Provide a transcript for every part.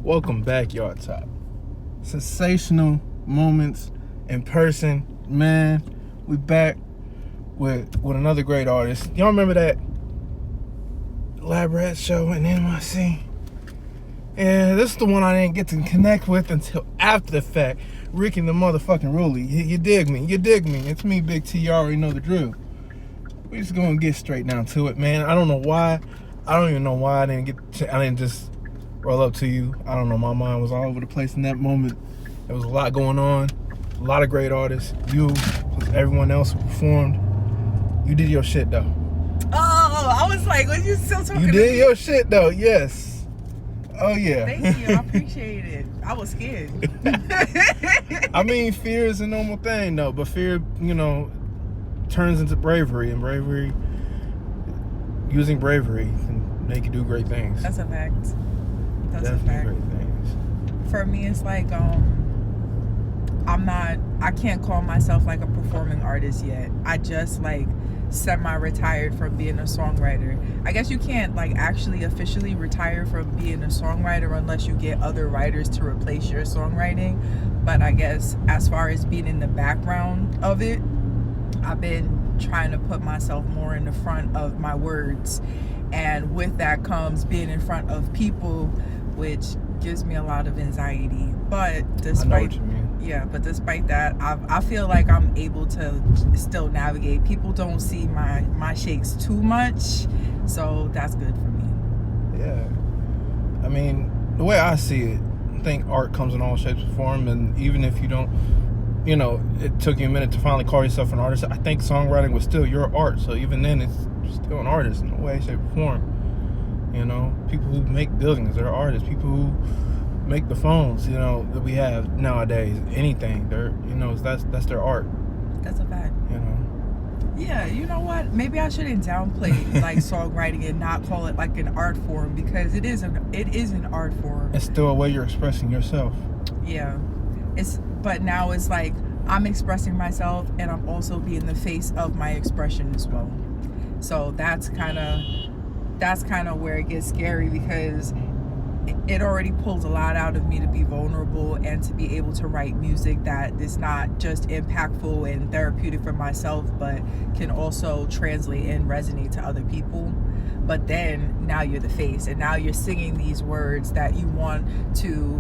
Welcome back, Yard Top. Sensational moments in person, man. We back with another great artist. Y'all remember that Lab Rat show in NYC? Yeah, this is the one I didn't get to connect with until after the fact. Ricky the motherfucking Ruler. You dig me? You dig me? It's me, Big T. You already know the drill. We just gonna get straight down to it, man. I don't know why. I don't even know why I didn't just roll up to you. I don't know. My mind was all over the place in that moment. There was a lot going on. A lot of great artists. You, plus everyone else who performed. You did your shit though. Oh, I was like, was you still talking? You did your shit though. Yes. Oh yeah. Thank you. I appreciate it. I was scared. I mean, fear is a normal thing though, but fear, turns into bravery, and using bravery can make you do great things. That's a fact. That's Definitely a fact. Great things. For me, it's like I can't call myself like a performing artist yet. I just like semi-retired from being a songwriter. I guess you can't like actually officially retire from being a songwriter unless you get other writers to replace your songwriting. But I guess as far as being in the background of it, I've been trying to put myself more in the front of my words, and with that comes being in front of people, which gives me a lot of anxiety. But despite that, I feel like I'm able to still navigate. People don't see my shakes too much, so that's good for me. Yeah, I mean, the way I see it, I think art comes in all shapes and forms, and even if you don't, it took you a minute to finally call yourself an artist, I think songwriting was still your art. So even then, it's still an artist in a way, shape, or form. People who make buildings, they're artists. People who make the phones, that we have nowadays, anything, that's their art. That's a fact. Yeah, you know what? Maybe I shouldn't downplay like songwriting and not call it like an art form, because it is an art form. It's still a way you're expressing yourself. Yeah. But now it's like I'm expressing myself, and I'm also being the face of my expression as well. So that's kind of where it gets scary, because it already pulls a lot out of me to be vulnerable and to be able to write music that is not just impactful and therapeutic for myself, but can also translate and resonate to other people. But then now you're the face, and now you're singing these words that you want to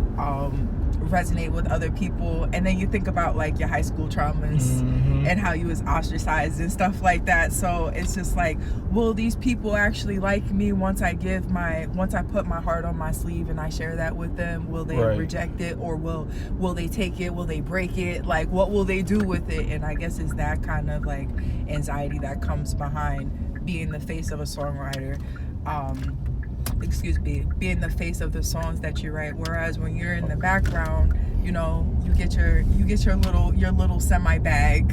resonate with other people, and then you think about like your high school traumas and how you was ostracized and stuff like that. So it's just like, will these people actually like me once I put my heart on my sleeve and I share that with them? Will they reject it, or will they take it? Will they break it? Like, what will they do with it? And I guess it's that kind of like anxiety that comes behind being the face of a songwriter. Being the face of the songs that you write. Whereas when you're in the background, you get your little semi bag.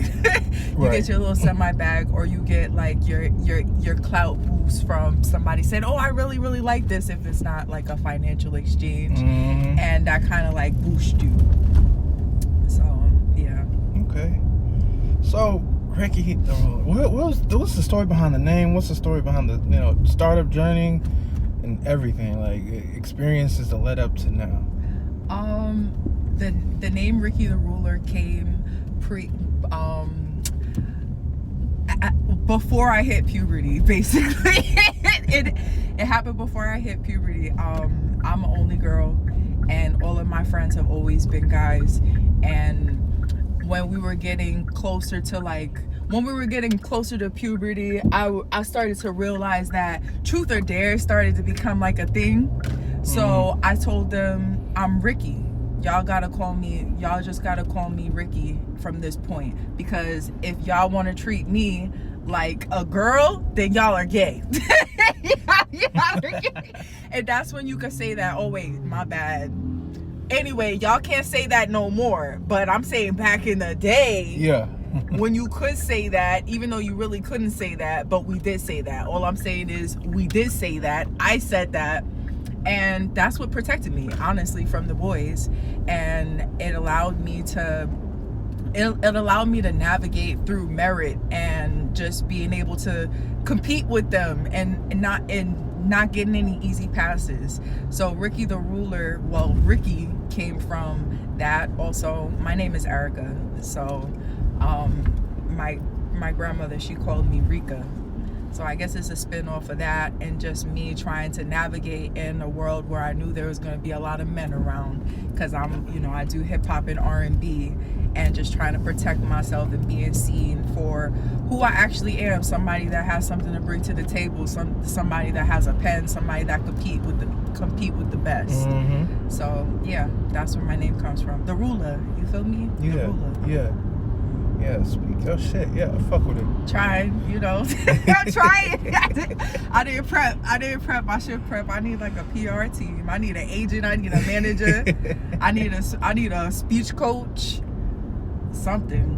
Get your little semi bag, or you get like your clout boost from somebody saying, "Oh, I really really like this," if it's not like a financial exchange, and that kind of like boosts you. So yeah. Okay. So Ricky, what's the story behind the name? What's the story behind the startup journey and everything, like experiences that led up to now? The name Ricky the Ruler came before I hit puberty, basically. it happened before I hit puberty. I'm an only girl, and all of my friends have always been guys, and when we were getting closer to puberty, I started to realize that truth or dare started to become like a thing. So I told them, I'm Ricky. Y'all just gotta call me Ricky from this point, because if y'all want to treat me like a girl, then y'all are gay. Y'all are gay. And that's when you could say that, oh wait, my bad. Anyway, y'all can't say that no more, but I'm saying back in the day, when you could say that, even though you really couldn't say that, but we did say that. All I'm saying is we did say that. I said that, and that's what protected me, honestly, from the boys. And it allowed me to navigate through merit and just being able to compete with them, and not getting any easy passes. So Ricky the Ruler, well, Ricky came from that. Also, my name is Erica. So my grandmother, she called me Rico. So I guess it's a spin-off of that, and just me trying to navigate in a world where I knew there was going to be a lot of men around, because I do hip-hop and R&B, and just trying to protect myself and being seen for who I actually am, somebody that has something to bring to the table, somebody that has a pen, somebody that compete with the best. Mm-hmm. So yeah, that's where my name comes from. The Ruler, you feel me? Yeah, the Ruler. Yeah, speak your shit. Yeah, fuck with it. Trying, I'm trying. I didn't prep. I should prep. I need like a PR team. I need an agent. I need a manager. I need a speech coach. Something.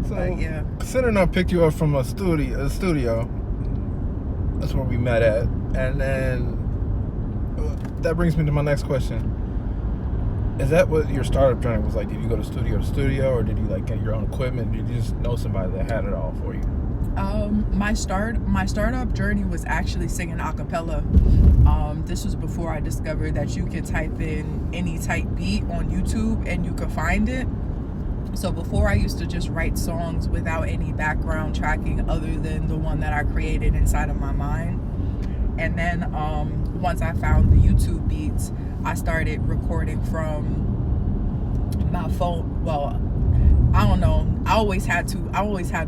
So but, yeah. Considering I picked you up from a studio, that's where we met at, and then that brings me to my next question. Is that what your startup journey was like? Did you go to studio, or did you like get your own equipment? Did you just know somebody that had it all for you? My startup journey was actually singing a cappella. This was before I discovered that you can type in any type beat on YouTube and you can find it. So before, I used to just write songs without any background tracking other than the one that I created inside of my mind. And then once I found the YouTube beats, I started recording from my phone. Well, I don't know. I always had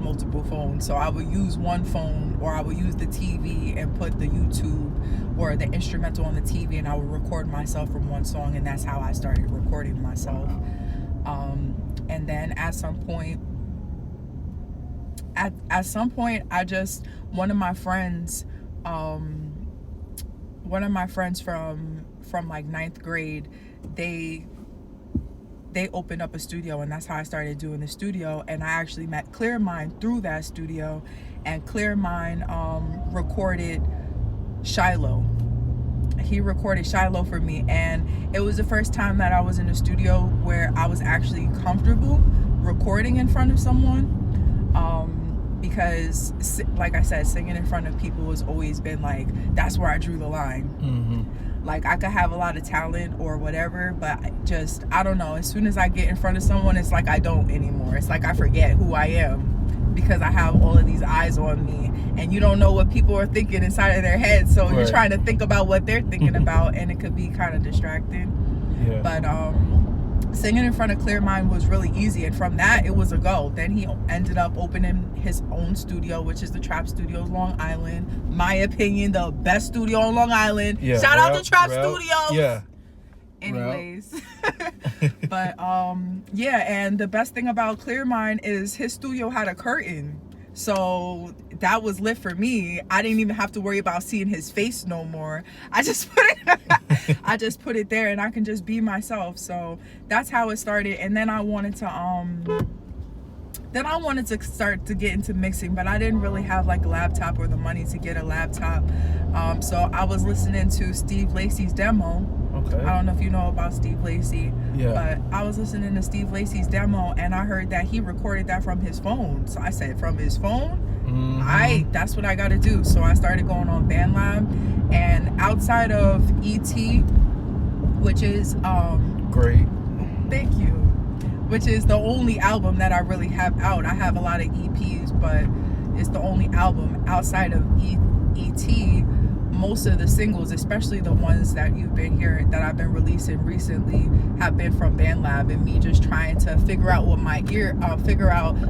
multiple phones. So I would use one phone, or I would use the TV and put the YouTube or the instrumental on the TV, and I would record myself from one song, and that's how I started recording myself. And then at some point, I just, one of my friends from like 9th grade, they opened up a studio, and that's how I started doing the studio. And I actually met Clear Mind through that studio, and Clear Mind recorded Shiloh. He recorded Shiloh for me, and it was the first time that I was in a studio where I was actually comfortable recording in front of someone. Because like I said, singing in front of people has always been like, that's where I drew the line. Mm-hmm. Like, I could have a lot of talent or whatever, but I don't know, as soon as I get in front of someone, it's like I don't anymore. It's like I forget who I am, because I have all of these eyes on me, and you don't know what people are thinking inside of their heads, so you're trying to think about what they're thinking about, and it could be kind of distracting. Yeah. But singing in front of Clear Mind was really easy, and from that, it was a go. Then he ended up opening his own studio, which is the Trap Studios Long Island. My opinion, the best studio on Long Island. Yeah, shout out to Trap Studios. Yeah. Anyways. But yeah, and the best thing about Clear Mind is his studio had a curtain. So that was lit for me. I didn't even have to worry about seeing his face no more. I just put it there, and I can just be myself. So that's how it started. And then I wanted to start to get into mixing, but I didn't really have like a laptop or the money to get a laptop. So I was listening to Steve Lacy's demo. Okay. I don't know if you know about Steve Lacy. Yeah. But I was listening to Steve Lacy's demo, and I heard that he recorded that from his phone. So I said, from his phone? Mm-hmm. That's what I got to do. So I started going on BandLab, and outside of ET, which is great. Thank you. Which is the only album that I really have out. I have a lot of EPs, but it's the only album outside of ET. Most of the singles, especially the ones that you've been hearing, that I've been releasing recently, have been from BandLab, and me just trying to figure out what my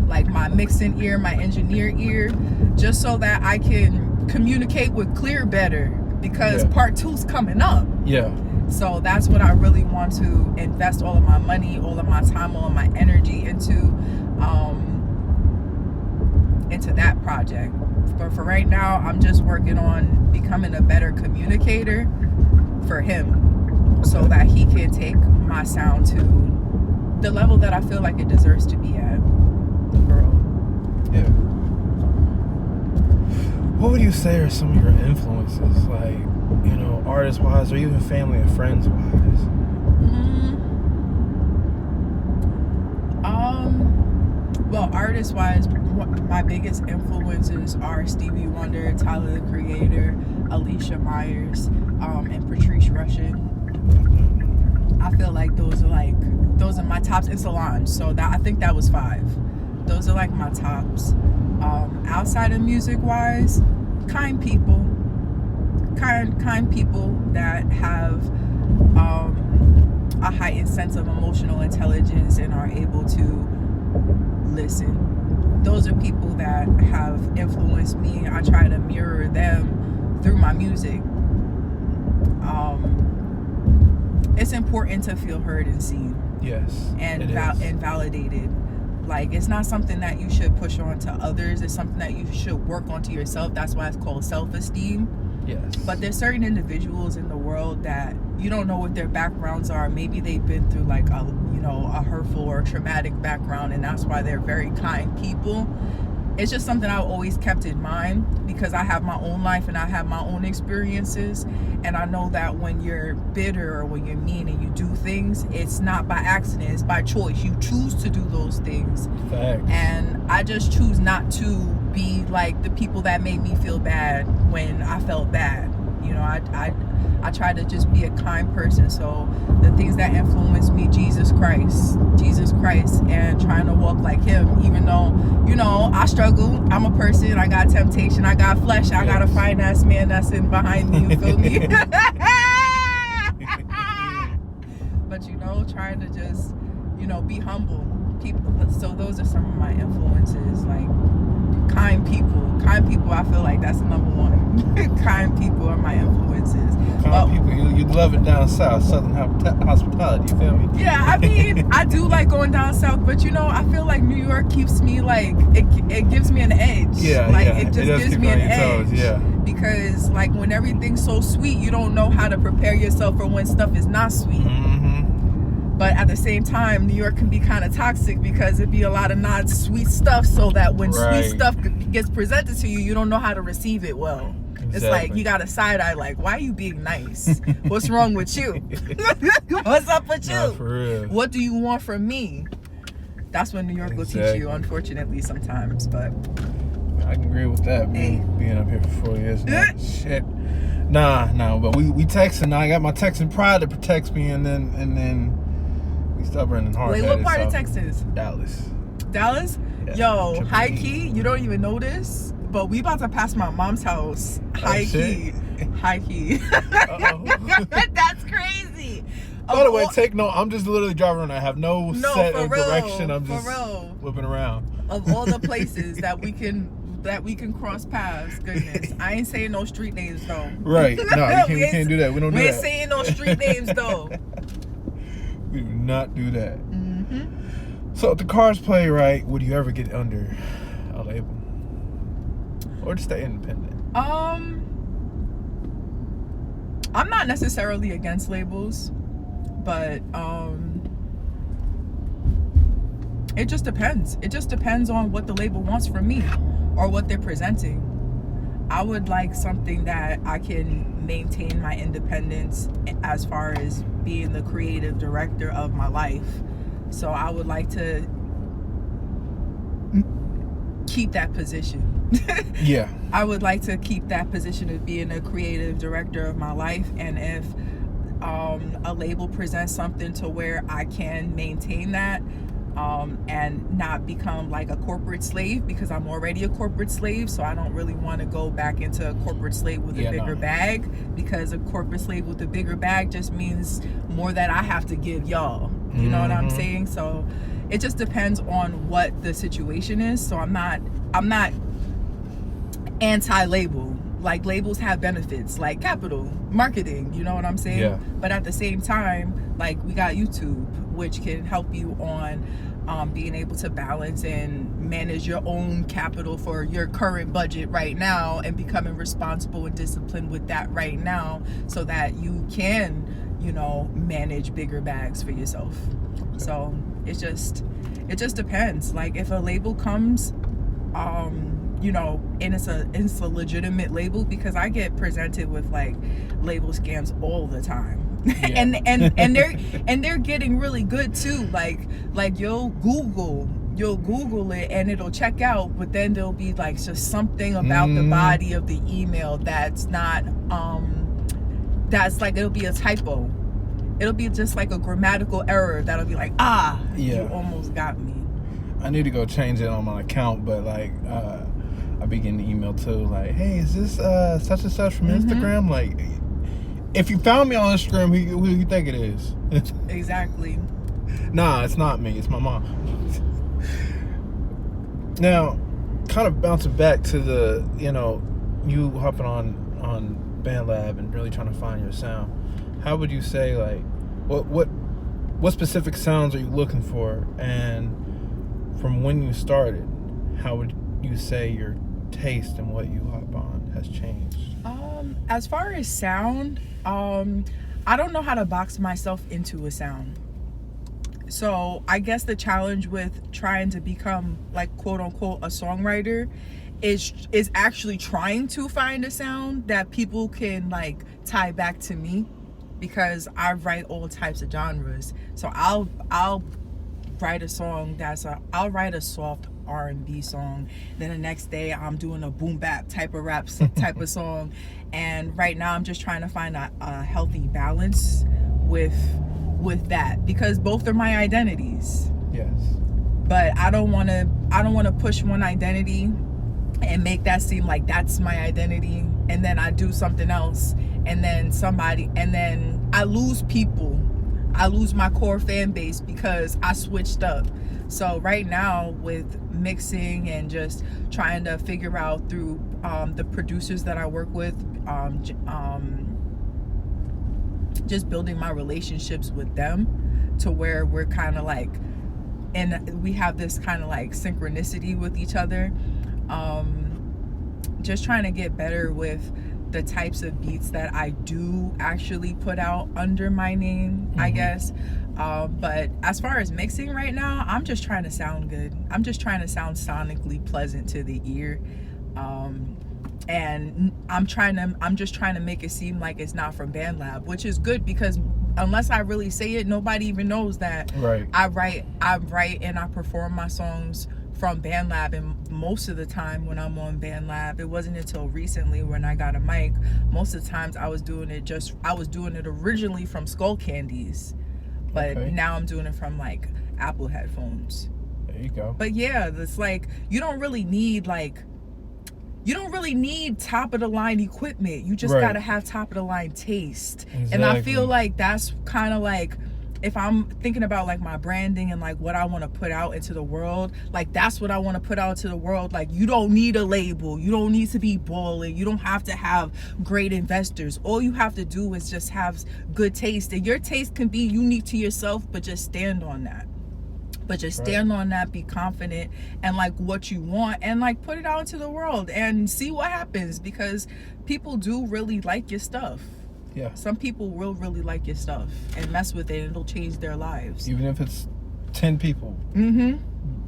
like my mixing ear, my engineer ear, just so that I can communicate with Clear better, because part 2's coming up. Yeah. So that's what I really want to invest all of my money, all of my time, all of my energy into that project. But for right now, I'm just working on becoming a better communicator for him, so that he can take my sound to the level that I feel like it deserves to be at. Girl. Yeah. What would you say are some of your influences, like, artist-wise, or even family and friends-wise? Well, artist-wise, my biggest influences are Stevie Wonder, Tyler the Creator, Alicia Myers, and Patrice Rushen. I feel like those are my tops in Solange. So I think that was 5. Those are like my tops. Outside of music-wise, kind people that have a heightened sense of emotional intelligence and are able to listen. Those are people that have influenced me. I try to mirror them through my music. It's important to feel heard and seen. Yes, and validated. Like, it's not something that you should push on to others. It's something that you should work onto yourself. That's why it's called self-esteem. Yes. But there's certain individuals in the world that you don't know what their backgrounds are. Maybe they've been through like a hurtful or traumatic background, and that's why they're very kind people. It's just something I've always kept in mind because I have my own life and I have my own experiences, and I know that when you're bitter or when you're mean and you do things, it's not by accident, it's by choice. You choose to do those things. Facts. And I just choose not to be like the people that made me feel bad when I felt bad. You know, I try to just be a kind person. So the things that influence me, Jesus Christ, and trying to walk like him, even though, you know, I struggle. I'm a person. I got temptation. I got flesh. I got a fine ass man that's in behind me. You feel me? But, you know, trying to just, you know, be humble. So those are some of my influences, like kind people. I feel like that's the number one. Kind people are my influences. Kind people, you love it down south, Southern hospitality. You feel me? Yeah, I mean, I do like going down south, but you know, I feel like New York keeps me like it gives me an edge. Yeah, like yeah. it just gives me an edge. Toes, yeah. Because like when everything's so sweet, you don't know how to prepare yourself for when stuff is not sweet. But at the same time, New York can be kind of toxic because it'd be a lot of not sweet stuff, so that when sweet stuff gets presented to you, you don't know how to receive it well. Exactly. It's like you got a side eye, like, why are you being nice? What's wrong with you? What's up with you? Nah, for real. What do you want from me? That's what New York will teach you, unfortunately, sometimes. But I can agree with that. Me being up here for 4 years now. Shit. Nah. But we texting now. I got my texting pride that protects me, and then. Stubborn and hard. Wait, what part of Texas? Dallas. Yeah, Yo, high key, you don't even know this, but we about to pass my mom's house. High key. That's crazy. By the way, I'm just literally driving around. I have no set of direction. I'm just whipping around. Of all the places that we can cross paths, goodness. I ain't saying no street names though. Right. No, we can't do that. We don't do that. We ain't saying no street names though. We do not do that. So if the cards play right, would you ever get under a label? Or just stay independent? I'm not necessarily against labels, but it just depends. It just depends on what the label wants from me or what they're presenting. I would like something that I can maintain my independence as far as being the creative director of my life. So I would like to keep that position. Yeah. I would like to keep that position of being a creative director of my life. And if a label presents something to where I can maintain that, and not become like a corporate slave, because I'm already a corporate slave, so I don't really want to go back into a corporate slave with a bigger bag, because a corporate slave with a bigger bag just means more that I have to give y'all. You know what I'm saying? So it just depends on what the situation is. So I'm not anti-label. Like, labels have benefits, like capital, marketing, you know what I'm saying? Yeah. But at the same time, like, we got YouTube, which can help you on being able to balance and manage your own capital for your current budget right now, and becoming responsible and disciplined with that right now, so that you can, you know, manage bigger bags for yourself. Okay. So it just depends. Like, if a label comes, you know, and it's a legitimate label, because I get presented with like label scams all the time. Yeah. and they're getting really good too. Like you'll you'll Google it and it'll check out, but then there'll be like just something about the body of the email that's not that's like, it'll be a typo. It'll be just like a grammatical error that'll be like, you almost got me. I need to go change it on my account, but like I be getting the email too, like, hey, is this such and such from Instagram? Like, if you found me on Instagram, who you think it is? Exactly. Nah, it's not me, it's my mom. Now, kind of bouncing back to the, you hopping on BandLab and really trying to find your sound. How would you say, like, what specific sounds are you looking for? And from when you started, how would you say your taste and what you hop on has changed? As far as sound, I don't know how to box myself into a sound. So I guess the challenge with trying to become, like, quote unquote, a songwriter is actually trying to find a sound that people can, like, tie back to me, because I write all types of genres. So I'll write a song I'll write a soft R&B song, then the next day I'm doing a boom bap type of rap type of song. And right now I'm just trying to find a healthy balance with that, because both are my identities. Yes. But I don't want to push one identity and make that seem like that's my identity, and then I do something else, and then I lose people. I lose my core fan base because I switched up. So right now, with mixing and just trying to figure out through the producers that I work with, just building my relationships with them to where we're kind of like, and we have this kind of like synchronicity with each other. Just trying to get better with the types of beats that I do actually put out under my name, I guess. But as far as mixing right now, I'm just trying to sound good. I'm just trying to sound sonically pleasant to the ear. And I'm just trying to make it seem like it's not from BandLab, which is good, because unless I really say it, nobody even knows that. Right. I write and I perform my songs from BandLab, and most of the time when I'm on BandLab, it wasn't until recently when I got a mic. Most of the times I was doing it originally from Skull Candies, but now I'm doing it from like Apple headphones. There you go. But yeah, it's like you don't really need top of the line equipment. You just gotta have top of the line taste. Exactly. And I feel like that's kind of like, if I'm thinking about like my branding and like what I want to put out into the world, like that's what I want to put out to the world. Like, you don't need a label, you don't need to be balling, you don't have to have great investors. All you have to do is just have good taste, and your taste can be unique to yourself, but just stand on that. Be confident and like what you want, and like put it out into the world and see what happens, because people do really like your stuff. Yeah. Some people will really like your stuff and mess with it, and it'll change their lives. Even if it's 10 people.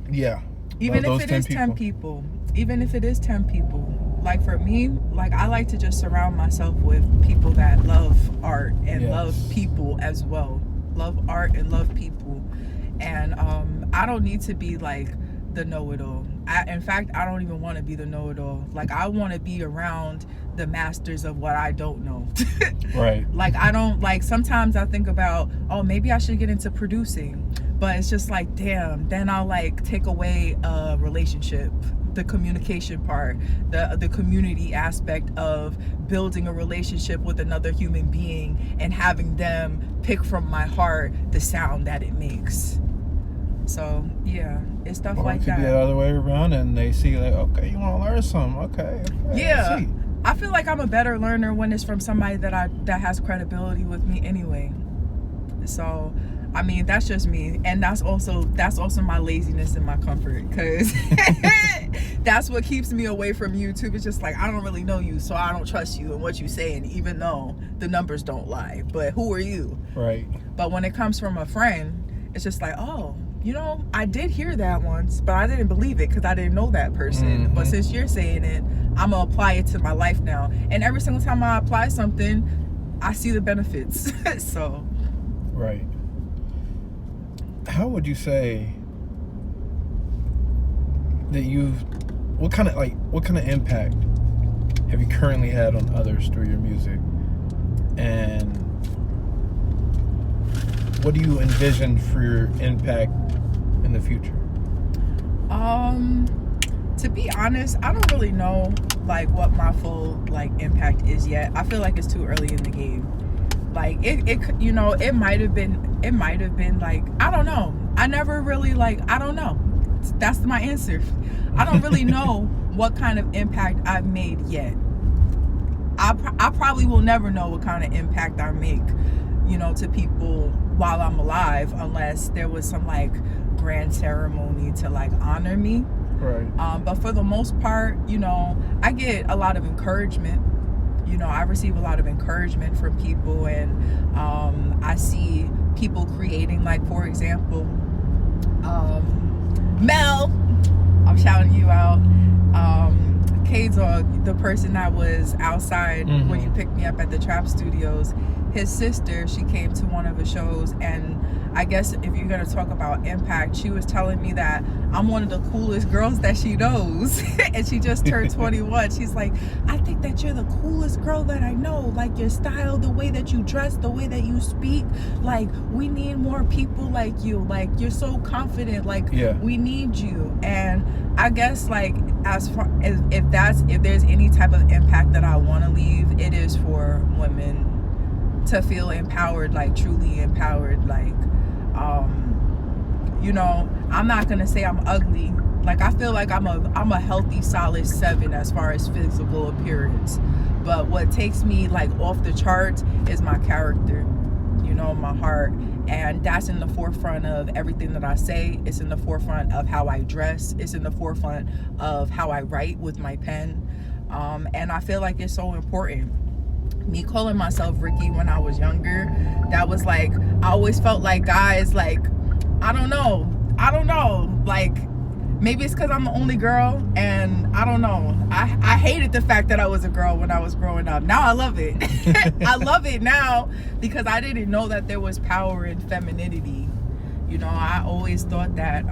Yeah. Even if it is 10 people. Even if it is 10 people. Like for me, like I like to just surround myself with people that love art and love people as well. Love art and love people. And I don't need to be like the know-it-all. In fact, I don't even want to be the know-it-all. Like, I want to be around the masters of what I don't know. Right. Like, I don't, like, sometimes I think about, oh, maybe I should get into producing. But it's just like, damn, then I'll like take away a relationship, the communication part, the community aspect of building a relationship with another human being and having them pick from my heart the sound that it makes. So yeah, it's stuff like that. It could be the other way around, and they see like, okay, you want to learn something, okay. Yeah, I feel like I'm a better learner when it's from somebody that has credibility with me anyway. So I mean, that's just me, and that's also my laziness and my comfort, because that's what keeps me away from YouTube. It's just like, I don't really know you, so I don't trust you and what you saying, even though the numbers don't lie. But who are you? Right. But when it comes from a friend, it's just like, oh, you know, I did hear that once, but I didn't believe it because I didn't know that person. But since you're saying it, I'm gonna apply it to my life now. And every single time I apply something, I see the benefits. So. Right. How would you say that what kind of impact have you currently had on others through your music, and what do you envision for your impact in the future? To be honest, I don't really know like what my full like impact is yet. I feel like it's too early in the game. Like it might have been like, I don't know. I never really I don't know. That's my answer. I don't really know what kind of impact I've made yet. I probably will never know what kind of impact I make, to people while I'm alive, unless there was some like grand ceremony to like honor me. Right. But for the most part, I get a lot of encouragement. I receive a lot of encouragement from people, and I see people creating, like, for example, Mel, I'm shouting you out. K-Dog, the person that was outside when you picked me up at the Trap Studios, his sister, she came to one of the shows, and I guess if you're going to talk about impact, she was telling me that I'm one of the coolest girls that she knows. And she just turned 21. She's like, I think that you're the coolest girl that I know. Like, your style, the way that you dress, the way that you speak. Like, we need more people like you. Like, you're so confident. Like, we need you. And I guess, like, as far as if there's any type of impact that I want to leave, it is for women to feel empowered, like truly empowered. Like, I'm not gonna say I'm ugly. Like, I feel like I'm a healthy, solid 7 as far as physical appearance. But what takes me like off the charts is my character, my heart. And that's in the forefront of everything that I say. It's in the forefront of how I dress. It's in the forefront of how I write with my pen. And I feel like it's so important. Me calling myself Ricky when I was younger, that was like, I always felt like guys, like, I don't know, like, maybe it's because I'm the only girl, and I don't know, I hated the fact that I was a girl when I was growing up. Now I love it. I love it now, because I didn't know that there was power in femininity. I always thought that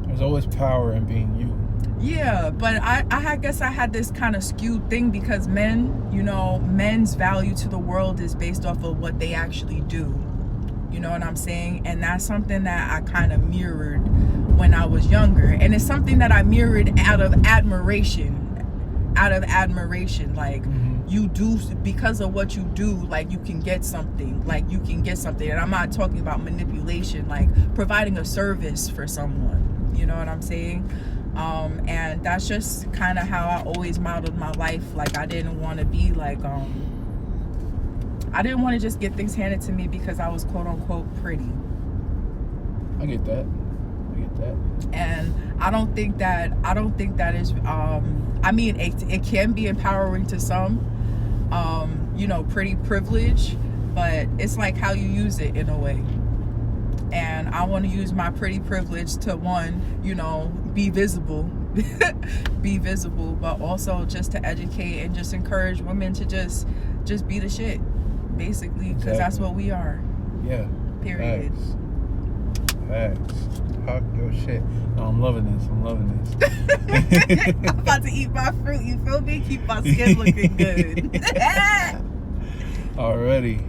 there's always power in being you. Yeah, but I guess I had this kind of skewed thing, because men's value to the world is based off of what they actually do. You know what I'm saying? And that's something that I kind of mirrored when I was younger. And it's something that I mirrored out of admiration. Like, you do, because of what you do, like, you can get something. And I'm not talking about manipulation, like providing a service for someone. You know what I'm saying? And that's just kind of how I always modeled my life. Like, I didn't want to be like, I didn't want to just get things handed to me because I was quote unquote pretty. I get that. And I don't think that is, I mean, it can be empowering to some, pretty privilege, but it's like how you use it in a way. And I want to use my pretty privilege to, one, be visible, but also just to educate and just encourage women to just be the shit, basically, because that's what we are. Yeah. Period. Facts. Talk your shit. No, I'm loving this. I'm about to eat my fruit, you feel me? Keep my skin looking good. Alrighty.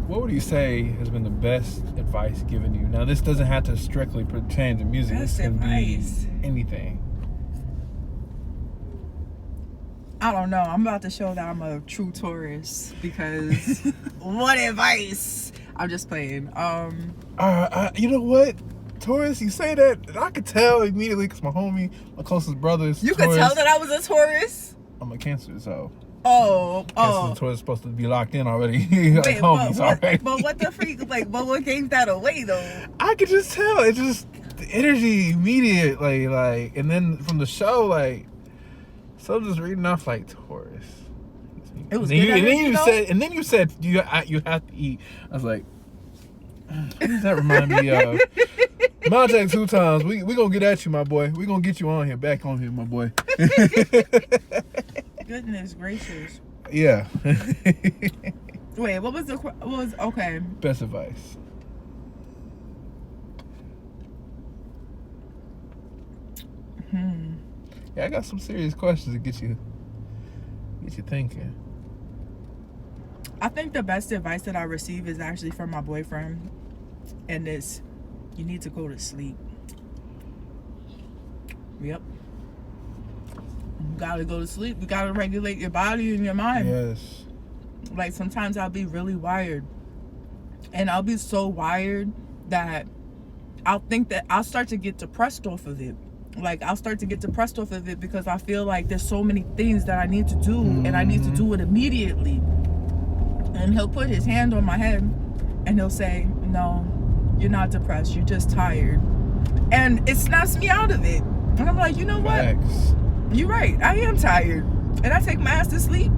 What would you say has been the best advice given you? Now, this doesn't have to strictly pertain to music. Best this can advice. be anything. I don't know. I'm about to show that I'm a true Taurus, because what advice? I'm just playing. You know what? Taurus, you say that, and I could tell immediately because my homie, my closest brother is You Taurus. could tell that I was a Taurus? I'm a Cancer, so... Cancer and Taurus is supposed to be locked in already. Like, wait, homies already. But what the freak, like, but what gave that away, though? I could just tell. It's just the energy immediately, like, and then from the show, like, so just reading off like Taurus. It was and good. then you said you have to eat. I was like, what does that remind me of? Monte 2 times. We gonna get at you, my boy. We gonna get you on here, back on here, my boy. Goodness gracious. Yeah. Wait, what was okay? Best advice. Yeah, I got some serious questions to get you thinking. I think the best advice that I receive is actually from my boyfriend, and it's, you need to go to sleep. Yep. You gotta go to sleep. You gotta regulate your body and your mind. Yes. Like, sometimes I'll be really wired, and I'll be so wired that I'll think that I'll start to get depressed off of it. Like, I'll start to get depressed off of it because I feel like there's so many things that I need to do, and I need to do it immediately. And he'll put his hand on my head and he'll say, no, you're not depressed, you're just tired. And it snaps me out of it. And I'm like, you know what? Facts. You're right, I am tired. And I take my ass to sleep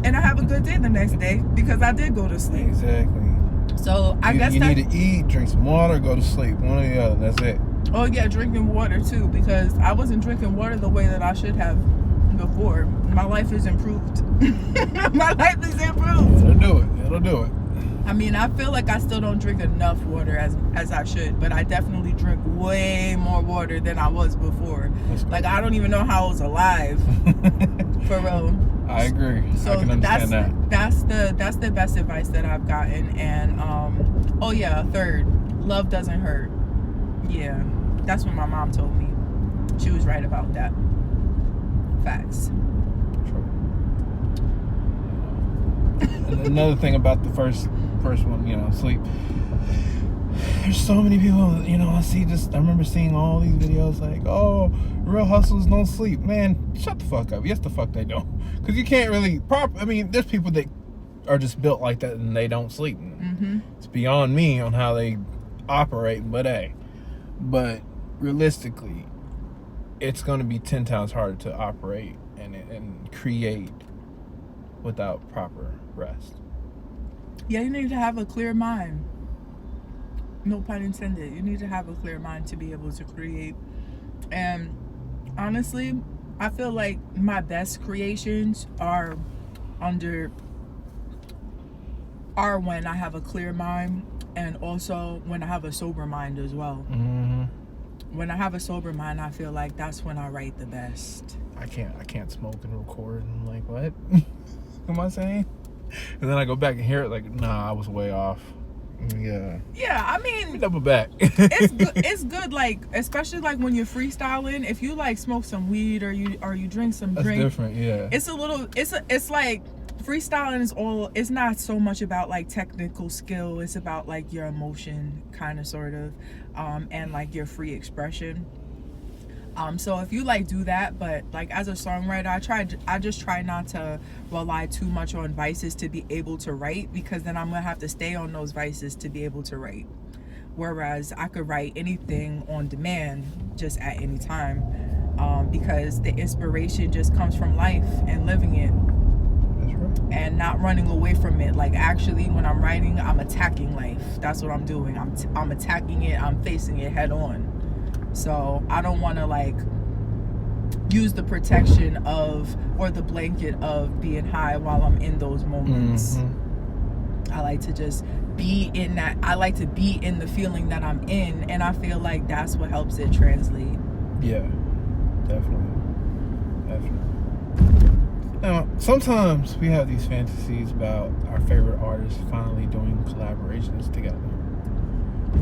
and I have a good day the next day because I did go to sleep. Exactly. So I guess you need to eat, drink some water, go to sleep. One or the other. That's it. Oh yeah, drinking water too, because I wasn't drinking water the way that I should have before. My life is improved. My life is improved. It'll do it. I mean, I feel like I still don't drink enough water as I should, but I definitely drink way more water than I was before. Like, I don't even know how I was alive. For real. I agree. So I can understand that. That's the best advice that I've gotten. And oh yeah, third, love doesn't hurt. Yeah, that's what my mom told me. She was right about that. Facts. And another thing about the first one, sleep. There's so many people, I remember seeing all these videos like, oh, real hustlers don't sleep. Man, shut the fuck up. Yes, the fuck they don't. Because you can't really there's people that are just built like that and they don't sleep. It's beyond me on how they operate, but hey. But realistically, it's going to be 10 times harder to operate and create without proper rest. Yeah, you need to have a clear mind. No pun intended. You need to have a clear mind to be able to create. And honestly, I feel like my best creations are when I have a clear mind, and also when I have a sober mind as well. When I have a sober mind, I feel like that's when I write the best. I can't smoke and record and like, what am I saying? And then I go back and hear it like, nah, I was way off. Yeah, I mean, double back. it's good, like, especially like when you're freestyling, if you like smoke some weed or you drink some That's drink, different. Yeah, it's like freestyling it's not so much about like technical skill, it's about like your emotion, kind of, sort of, and like your free expression. So if you like do that, but like as a songwriter, I just try not to rely too much on vices to be able to write, because then I'm gonna have to stay on those vices to be able to write. Whereas I could write anything on demand, just at any time, because the inspiration just comes from life and living it. That's right. And not running away from it. Like, actually, when I'm writing, I'm attacking life. That's what I'm doing. I'm attacking it. I'm facing it head on. So I don't want to like use the protection of, or the blanket of, being high while I'm in those moments. I like to just be in that. I like to be in the feeling that I'm in, and I feel like that's what helps it translate. Yeah, definitely. Now, sometimes we have these fantasies about our favorite artists finally doing collaborations together.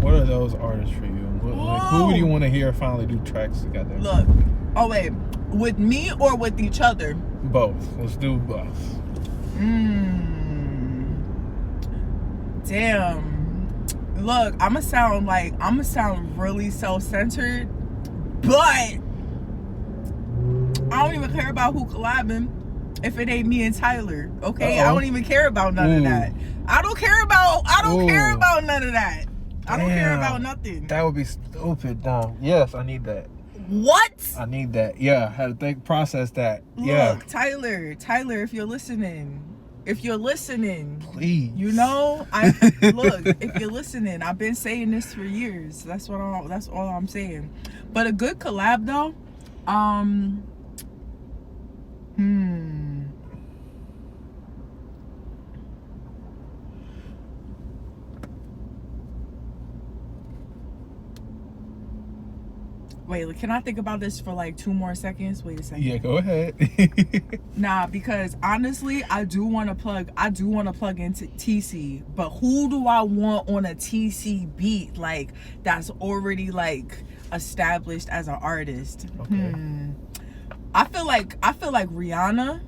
What are those artists for you? Who do you want to hear finally do tracks together? Look, oh wait, with me or with each other? Both. Let's do both. Damn. Look, I'ma sound really self-centered, but I don't even care about who collabing if it ain't me and Tyler. Okay? I don't even care about none of that. I don't care about none of that. I don't care about nothing. That would be stupid, dumb. Yes, I need that. What? I need that. Yeah, I had to process that. Look, Tyler, if you're listening, please. You know, look, if you're listening, I've been saying this for years. That's all I'm saying. But a good collab though, Wait, can I think about this for like 2 more seconds? Wait a second. Yeah, go ahead. Nah, because honestly, I do want to plug into TC, but who do I want on a TC beat like that's already like established as an artist? Okay. I feel like Rihanna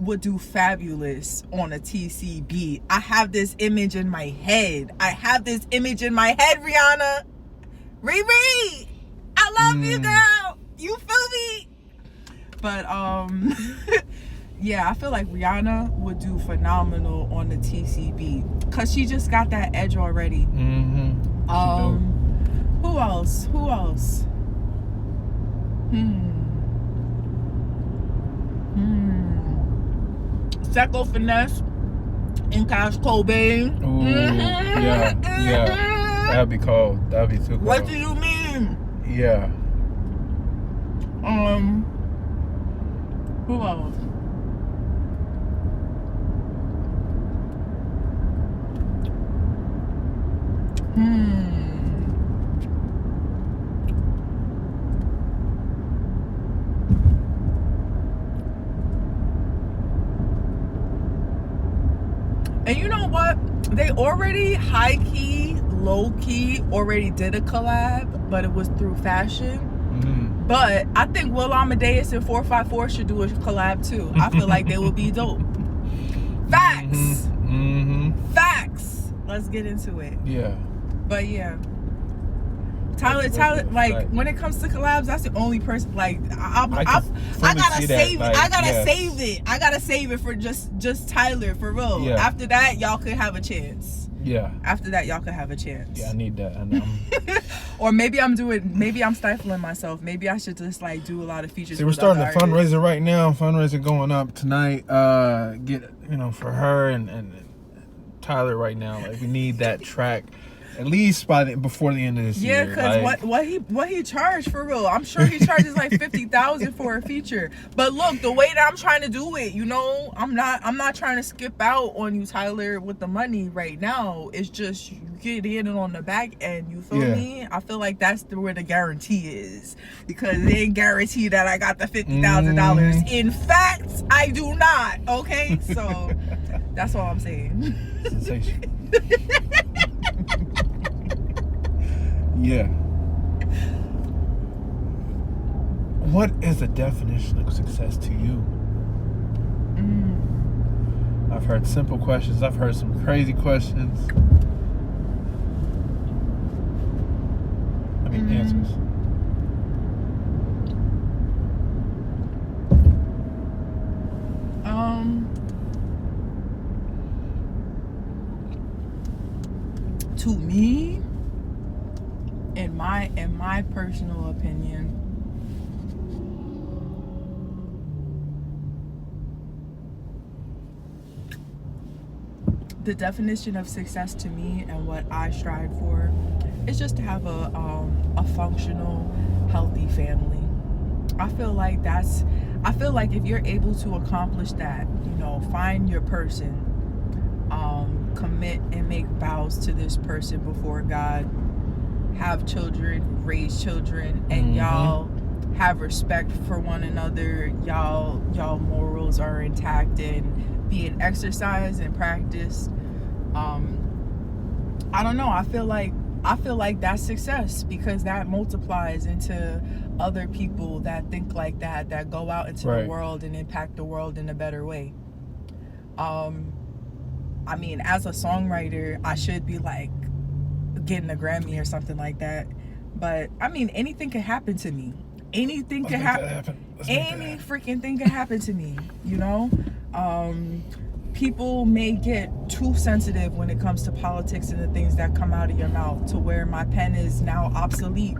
would do fabulous on a TC beat. I have this image in my head. Rihanna. Riri, I love you, girl. You feel me? But yeah, I feel like Rihanna would do phenomenal on the TC beat because she just got that edge already. Who else? Secco Finesse and Cash Cobain. Ooh, yeah. That'd be cold. That'd be too cold. What do you mean? Yeah. Who else? And you know what? They already high-key, low-key already did a collab, but it was through fashion. But I think Will Amadeus and 454 should do a collab too. I feel like they would be dope. Facts. Facts. Let's get into it. Yeah. But yeah. Tyler, like when it comes to collabs, that's the only person. Like I gotta save it. I gotta save it for just Tyler for real. Yeah. After that, y'all could have a chance. Yeah. After that, y'all could have a chance. Yeah, I need that. I know. Or maybe I'm stifling myself. Maybe I should just like do a lot of features. See, we're starting a fundraiser right now. Fundraiser going up tonight. Get for her and Tyler right now. Like we need that track. At least before the end of this year. Yeah, because like, what he charged for real. I'm sure he charges like $50,000 for a feature. But look, the way that I'm trying to do it, I'm not trying to skip out on you, Tyler, with the money right now. It's just you get in on the back end. You feel me? I feel like that's where the guarantee is, because it ain't guaranteed that I got the $50,000. In fact, I do not. Okay, so that's all I'm saying. Sensation. Yeah. What is the definition of success to you? I've heard simple questions. I've heard some crazy questions. I mean, answers. To me, in my personal opinion, the definition of success to me and what I strive for is just to have a functional, healthy family. I feel like if you're able to accomplish that, find your person, commit and make vows to this person before God, have children, raise children, and y'all have respect for one another, y'all morals are intact and being exercised and practiced. I don't know, I feel like that's success, because that multiplies into other people that think like that go out into the world and impact the world in a better way. I mean, as a songwriter, I should be like getting a Grammy or something like that, but I mean, anything could happen to me. Anything could happen. Any freaking thing could happen to me, people may get too sensitive when it comes to politics and the things that come out of your mouth, to where my pen is now obsolete,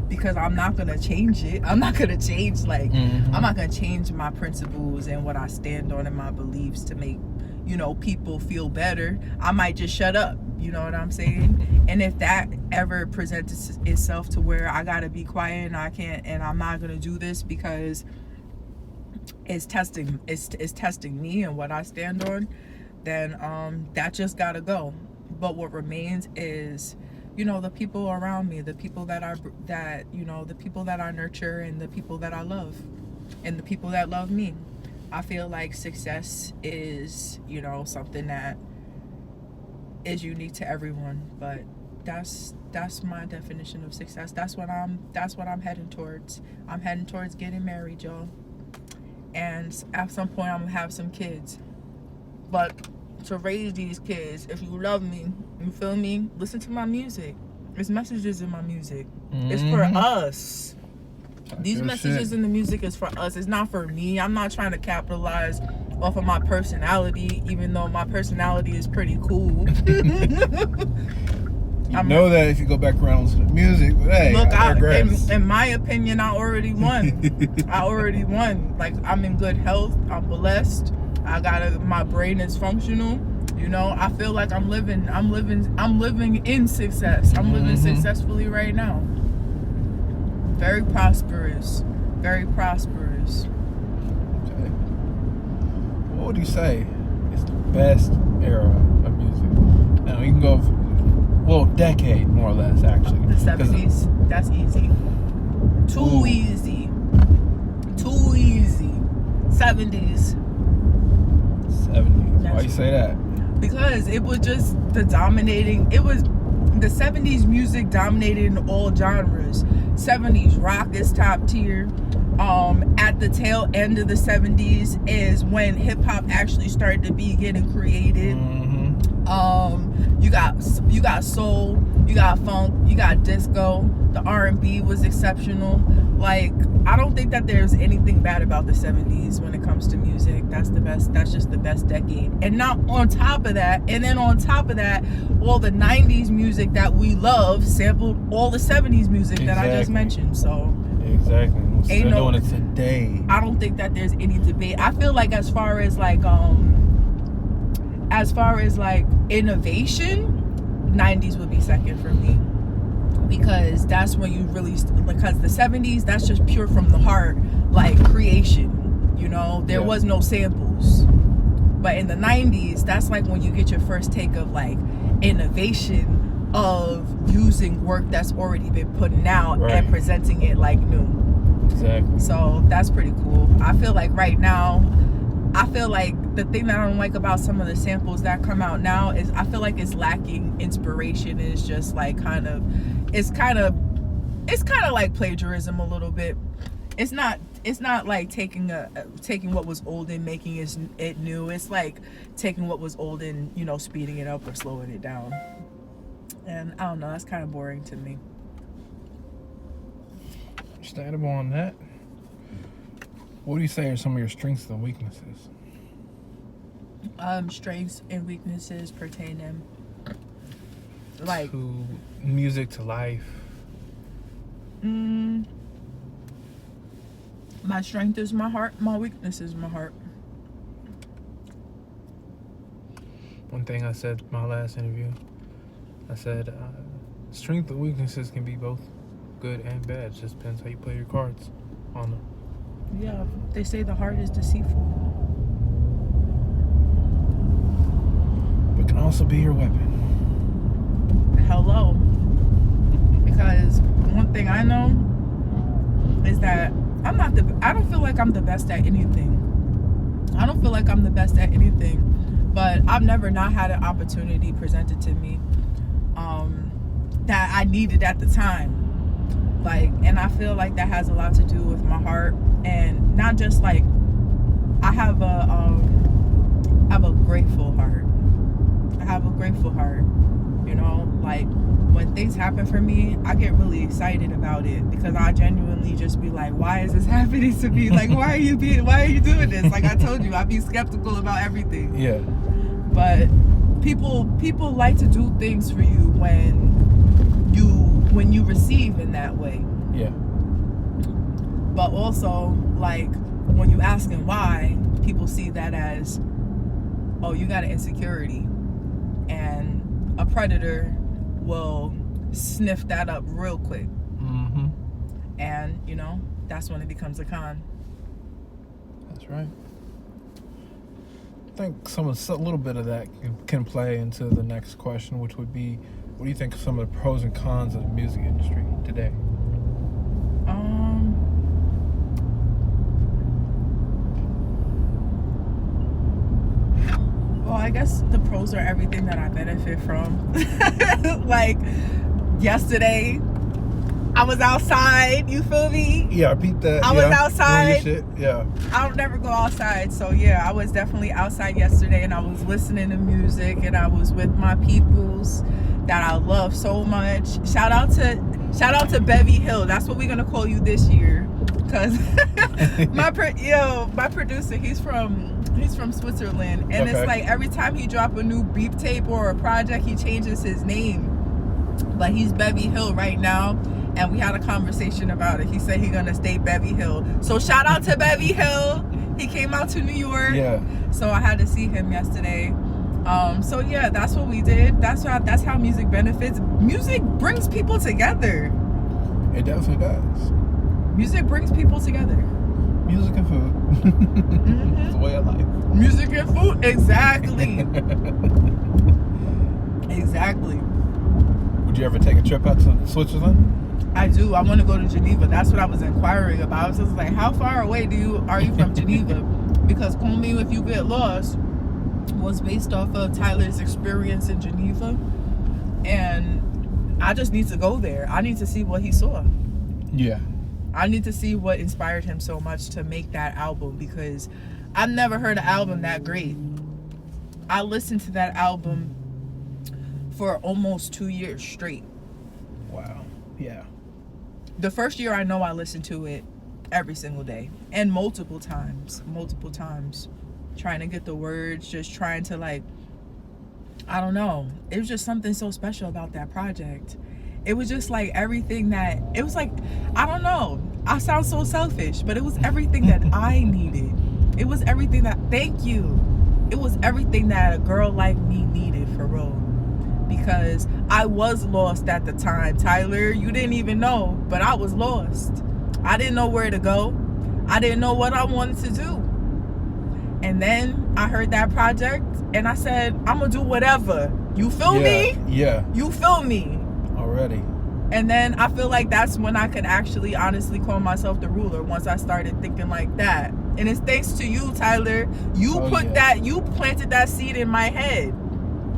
because I'm not gonna change it. I'm not gonna change I'm not gonna change my principles and what I stand on and my beliefs to make people feel better. I might just shut up, you know what I'm saying? And if that ever presents itself to where I gotta be quiet and I can't, and I'm not gonna do this because it's testing me and what I stand on, then that just gotta go. But what remains is, the people around me, the people that the people that I nurture, and the people that I love, and the people that love me. I feel like success is, something that is unique to everyone, but that's my definition of success. That's what I'm heading towards. I'm heading towards getting married, y'all. And at some point I'm gonna have some kids. But to raise these kids, if you love me, you feel me, listen to my music. There's messages in my music. It's for us. These messages in the music is for us. It's not for me. I'm not trying to capitalize off of my personality, even though my personality is pretty cool. You know that if you go back around to the music, but hey, look, in my opinion, I already won. I already won. Like, I'm in good health. I'm blessed. My brain is functional. I feel like I'm living in success. I'm living successfully right now. Very prosperous. Very prosperous. Okay. What would you say is the best era of music? Now, you can go, decade, more or less, actually. The 70s. That's easy. Too easy. 70s. 70s. Why you say that? Because it was just the 70s music dominated in all genres. 70s rock is top tier. At the tail end of the 70s is when hip hop actually started to be getting created. You got soul, you got funk, you got disco. The R&B was exceptional. Like, I don't think that there's anything bad about the 70s when it comes to music. That's the best. That's just the best decade. And now on top of that, all the 90s music that we love sampled all the 70s music that I just mentioned. So exactly. We're still doing it today. I don't think that there's any debate. I feel like as far as innovation, 90s would be second for me. Because that's when you really, because the 70s, that's just pure from the heart, like creation, there was no samples. But in the 90s, that's like when you get your first take of like innovation of using work that's already been put out and presenting it like new. Exactly. So that's pretty cool. I feel like right now, the thing that I don't like about some of the samples that come out now is I feel like it's lacking inspiration. It's just like it's kind of like plagiarism a little bit. It's not like taking what was old and making it new. It's like taking what was old and speeding it up or slowing it down. And I don't know, that's kind of boring to me. Understandable on that. What do you say are some of your strengths and weaknesses? Strengths and weaknesses pertaining to music, to life. My strength is my heart. My weakness is my heart. One thing I said in my last interview, I said strength and weaknesses can be both good and bad. It just depends how you play your cards on them. Yeah, they say the heart is deceitful, but can also be your weapon. Hello. Because one thing I know is that I don't feel like I'm the best at anything. I don't feel like I'm the best at anything, but I've never not had an opportunity presented to me that I needed at the time. And I feel like that has a lot to do with my heart, and not just like I have a grateful heart. I have a grateful heart. Like when things happen for me, I get really excited about it because I genuinely just be like, why is this happening to me? Like, why are you doing this? Like I told you, I be skeptical about everything. Yeah. But people like to do things for you when you receive in that way. Yeah. But also, like, when you ask them why, people see that as, oh, you got an insecurity. And a predator will sniff that up real quick. And, that's when it becomes a con. That's right. I think a little bit of that can play into the next question, which would be, What do you think of some of the pros and cons of the music industry today? Well, I guess the pros are everything that I benefit from. Like yesterday, I was outside. You feel me? Yeah, I beat that. I was outside. Doing your shit. Yeah. I don't never go outside, so yeah, I was definitely outside yesterday, and I was listening to music, and I was with my peoples that I love so much. Shout out to Bevy Hill. That's what we're gonna call you this year, cause my producer, he's from Switzerland, and Okay. it's like every time he drop a new beep tape or a project, he changes his name. But he's Bevy Hill right now, and we had a conversation about it. He said he's gonna stay Bevy Hill. So shout out to Bevy Hill. He came out to New York. Yeah. So I had to see him yesterday. So yeah, that's what we did. That's how music benefits. Music brings people together. It definitely does. Music brings people together. Music and food. Mm-hmm. It's the way of life. Music and food. Exactly. Exactly. Would you ever take a trip out to Switzerland? I do. I want to go to Geneva. That's what I was inquiring about. I was just like, how far away are you from Geneva? Because Call Me If You Get Lost was based off of Tyler's experience in Geneva, and I just need to go there. I need to see what he saw. Yeah. I need to see what inspired him so much to make that album, because I've never heard an album that great. I listened to that album for almost 2 years straight. Wow. Yeah. The first year, I know I listened to it every single day and multiple times, trying to get the words, just trying to, like, I don't know. It was just something so special about that project. It was just like everything that, it was like, I don't know. I sound so selfish, but it was everything that I needed. It was everything that, thank you. It was everything that a girl like me needed, for real. Because I was lost at the time. Tyler, you didn't even know, but I was lost. I didn't know where to go. I didn't know what I wanted to do. And then I heard that project, and I said, I'm going to do whatever. You feel me? Yeah. You feel me? Already. And then I feel like that's when I could actually honestly call myself the ruler, once I started thinking like that. And it's thanks to you, Tyler. You planted that seed in my head,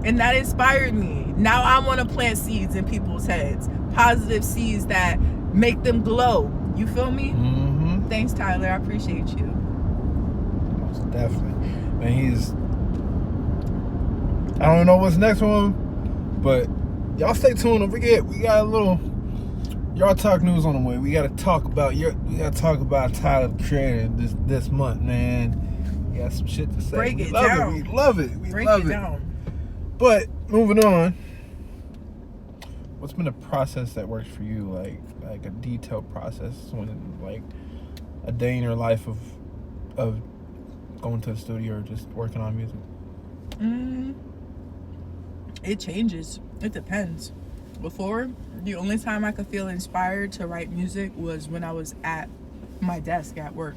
and that inspired me. Now I want to plant seeds in people's heads, positive seeds that make them glow. You feel me? Mm-hmm. Thanks, Tyler. I appreciate you. Most definitely. Man, I don't know what's next for him, but y'all stay tuned. Don't forget, we got a little Y'all Talk news on the way. We gotta talk about Tyler the Creator this month, man. We got some shit to say. Break it down. We love it. Break it down. But moving on, what's been a process that works for you? Like a detailed process, when like a day in your life of going to the studio or just working on music? It changes. It depends. Before, the only time I could feel inspired to write music was when I was at my desk at work.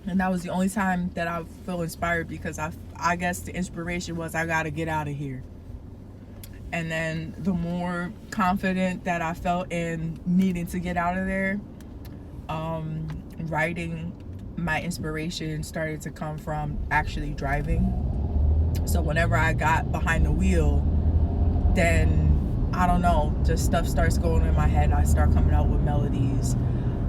And that was the only time that I feel inspired, because I guess the inspiration was, I gotta get out of here. And then the more confident that I felt in needing to get out of there, writing, my inspiration started to come from actually driving. So whenever I got behind the wheel, then I don't know, just stuff starts going in my head. I start coming out with melodies,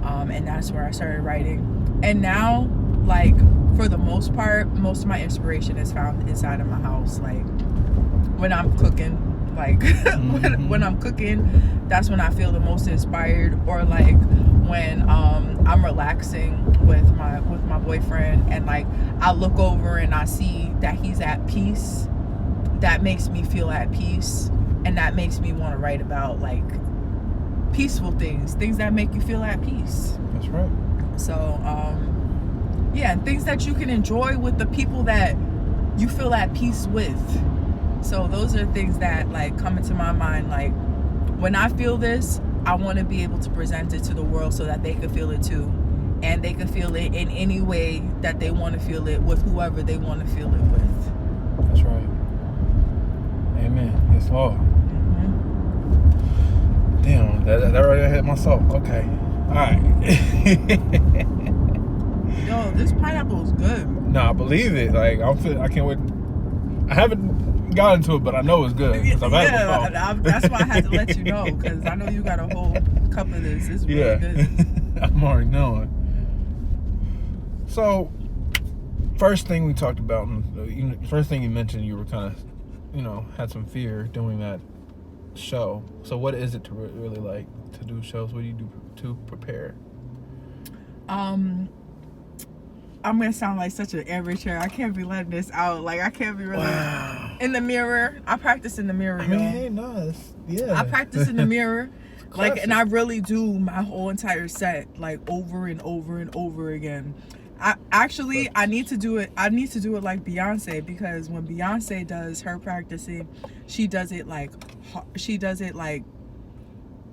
and that's where I started writing. And now, like, for the most part, most of my inspiration is found inside of my house. Like when I'm cooking, when I'm cooking, that's when I feel the most inspired. Or like when I'm relaxing with my boyfriend, and like I look over and I see that he's at peace, that makes me feel at peace. And that makes me want to write about, like, peaceful things that make you feel at peace. That's right. So, yeah, and things that you can enjoy with the people that you feel at peace with. So those are things that, like, come into my mind. Like, when I feel this, I want to be able to present it to the world so that they can feel it too. And they can feel it in any way that they want to feel it, with whoever they want to feel it with. That's right. Amen. Yes, Lord. Damn, that already hit my soul. Okay. All right. Yo, this pineapple is good. Nah, I believe it. Like, I can't wait. I haven't gotten to it, but I know it's good. 'Cause I've had it before. That's why I had to let you know, because I know you got a whole cup of this. It's really good. I'm already knowing. So, first thing we talked about, first thing you mentioned, you were kind of, had some fear doing that show. So what is it to really like to do shows? What do you do to prepare? I'm gonna sound like such an amateur. I can't be letting this out. Like, I can't be really in the mirror. I practice in the mirror. I mean, hey, no, yeah. I practice in the mirror. Like, and I really do my whole entire set, like, over and over and over again. I need to do it. I need to do it like Beyonce, because when Beyonce does her practicing, she does it like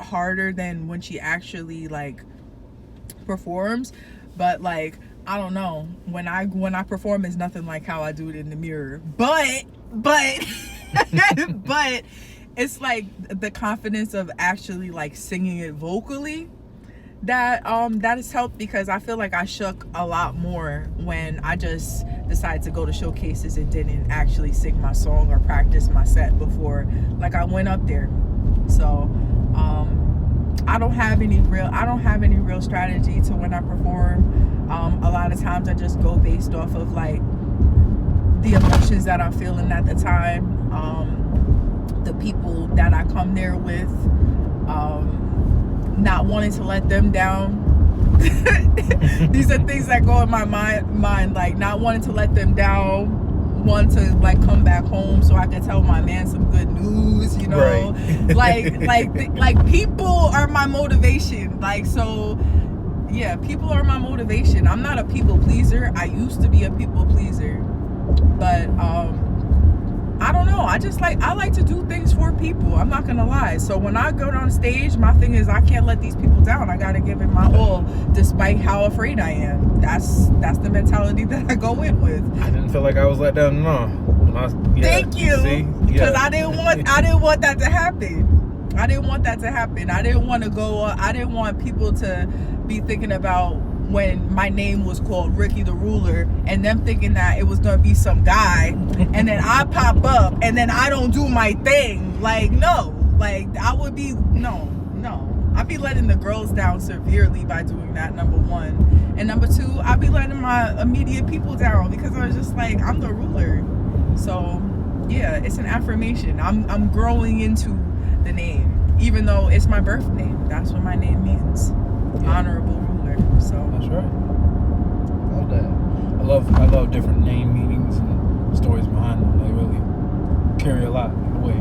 harder than when she actually like performs. But like, I don't know, when I perform, it's nothing like how I do it in the mirror. But but it's like the confidence of actually like singing it vocally that has helped, because I feel like I shook a lot more when I just decided to go to showcases and didn't actually sing my song or practice my set before, like, I went up there. So I don't have any real strategy to when I perform. A lot of times I just go based off of like the emotions that I'm feeling at the time, the people that I come there with, not wanting to let them down. These are things that go in my mind, like not wanting to let them down, want to like come back home so I can tell my man some good news, Right. like people are my motivation. Like, so yeah, people are my motivation. I'm not a people pleaser. I used to be a people pleaser, but I don't know. I like to do things for people. I'm not gonna lie. So when I go on stage, my thing is I can't let these people down. I gotta give it my all, despite how afraid I am. That's the mentality that I go in with. I didn't feel like I was let down. No. Thank you. See? Because I didn't want that to happen. I didn't want that to happen. I didn't want to go. I didn't want people to be thinking about when my name was called Ricky the Ruler, and them thinking that it was gonna be some guy, and then I pop up and then I don't do my thing. Like, no, like I would be no. I'd be letting the girls down severely by doing that, number one. And number two, I'd be letting my immediate people down, because I was just like, I'm the ruler. So yeah, it's an affirmation. I'm growing into the name, even though it's my birth name. That's what my name means. Honorable ruler. So that's right. Love that. I love different name meanings and stories behind them. They really carry a lot in a way.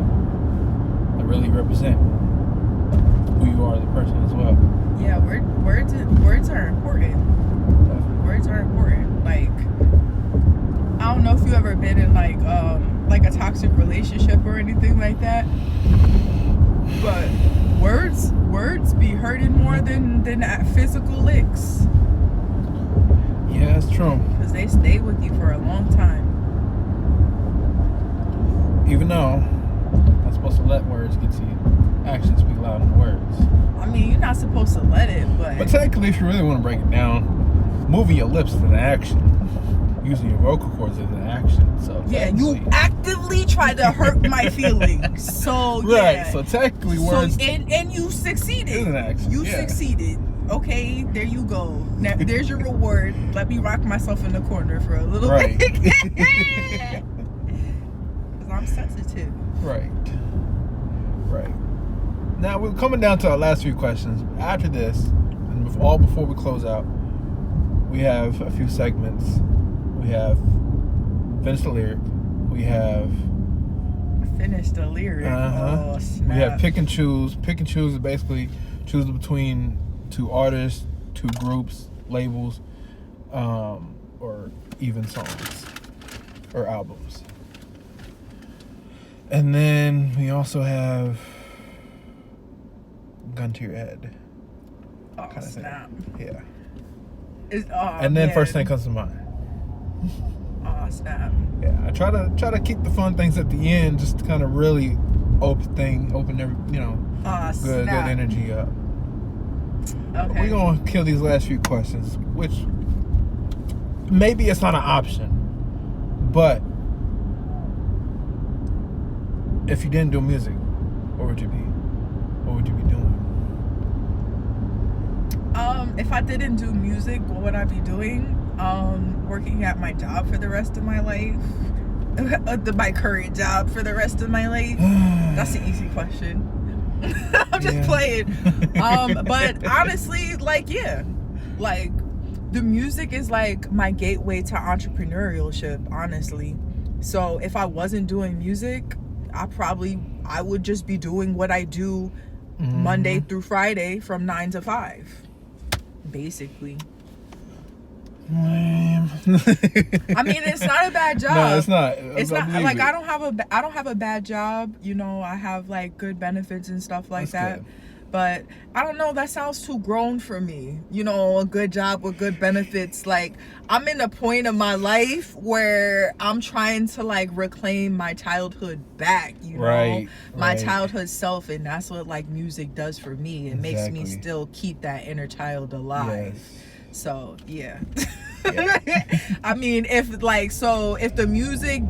They really represent who you are as a person as well. Yeah, words are important. Definitely. Words are important. Like, I don't know if you ever been in like a toxic relationship or anything like that, but words be hurting more than physical licks. Yeah, that's true. Because they stay with you for a long time. Even though I'm not supposed to let words get to you, actions speak louder than words. I mean, you're not supposed to let it, but technically, if you really want to break it down, moving your lips is an action. Using your vocal cords is an action. So yeah, you actively try to hurt my feelings. So yeah. Right. So technically, words. So, and you succeeded. Is an action. You succeeded. Okay, there you go. Now, there's your reward. Let me rock myself in the corner for a little bit. Because I'm sensitive. Right. Now we're coming down to our last few questions. After this, and before we close out, we have a few segments. We have Finish the Lyric. We have Finish the Lyric. Oh, snap. We have Pick and Choose. Pick and Choose is basically choosing between two artists, two groups, labels, or even songs or albums. And then we also have Gun to Your Head. Oh, snap. Yeah. And then first thing comes to mind. Oh, snap. Yeah, I try to keep the fun things at the end, just to kind of really open every, good snap. energy up. Okay. We're gonna kill these last few questions, which maybe it's not an option, but if you didn't do music, what would you be doing? If I didn't do music, what would I be doing? Working at my job for the rest of my life. My current job for the rest of my life. That's an easy question. I'm just playing. But honestly, like, yeah, like the music is like my gateway to entrepreneurship, honestly. So if I wasn't doing music, I would just be doing what I do Monday through Friday from 9 to 5, basically. Man. I mean, it's not a bad job. No, it's not. It's not like I don't have a bad job. I have like good benefits and stuff like that. Good. But I don't know, that sounds too grown for me. A good job with good benefits. Like, I'm in a point of my life where I'm trying to like reclaim my childhood back, my childhood self, and that's what like music does for me. It makes me still keep that inner child alive. Yes. So yeah. I mean, if the music,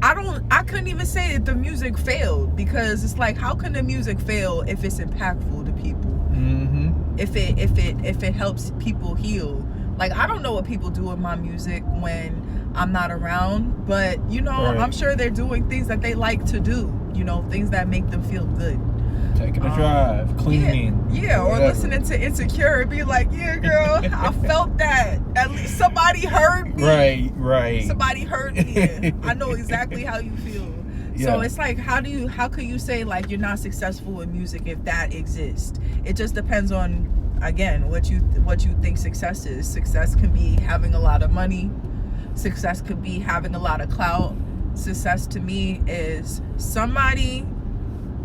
I couldn't even say that the music failed, because it's like, how can the music fail if it's impactful to people? If it helps people heal. Like, I don't know what people do with my music when I'm not around, but I'm sure they're doing things that they like to do, things that make them feel good. Taking a drive, cleaning. Yeah, or listening to Insecure and be like, yeah, girl, I felt that. At least somebody heard me. Right. Somebody heard me. I know exactly how you feel. Yeah. So it's like, how could you say like you're not successful in music if that exists? It just depends on, again, what you think success is. Success can be having a lot of money. Success could be having a lot of clout. Success to me is somebody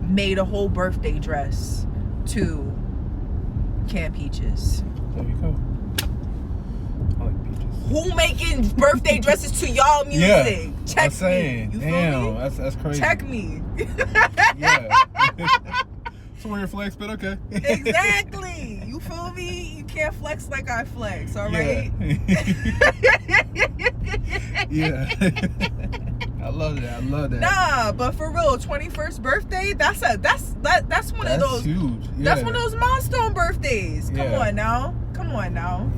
made a whole birthday dress to Camp Peaches. There you go. I like Peaches. Who making birthday dresses to y'all music? Yeah, Check me. You feel me? That's crazy. Check me. Yeah. So where your flex, but okay. Exactly. You feel me? You can't flex like I flex, all right? Yeah. I love that. Nah, but for real, 21st birthday, that's one of those huge. Yeah. That's one of those milestone birthdays. Come on now.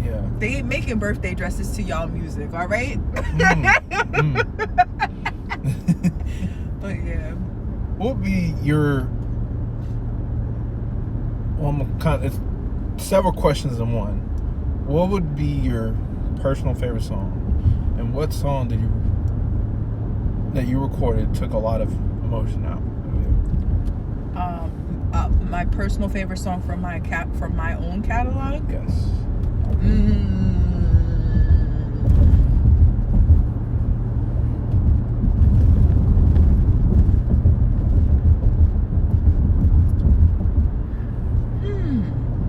Yeah. They ain't making birthday dresses to y'all music, all right? But yeah. What would be your it's several questions in one. What would be your personal favorite song? And what song that you recorded took a lot of emotion out of you? My personal favorite song from my own catalog? Yes.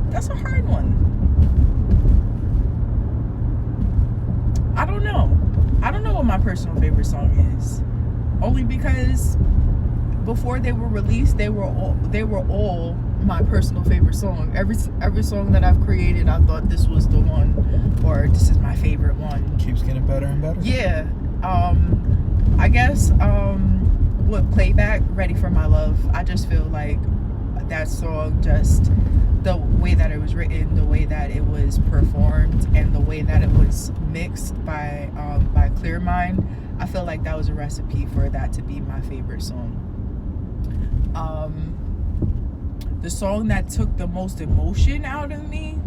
That's a hard one. I don't know what my personal favorite song is. Only because before they were released, they were all my personal favorite song. Every song that I've created, I thought this was the one, or this is my favorite one. Keeps getting better and better. Yeah. I guess Playback, Ready for My Love. I just feel like that song, just the way that it was written, the way that it was performed, and the way that it was mixed by Clear Mind, I feel like that was a recipe for that to be my favorite song. The song that took the most emotion out of me,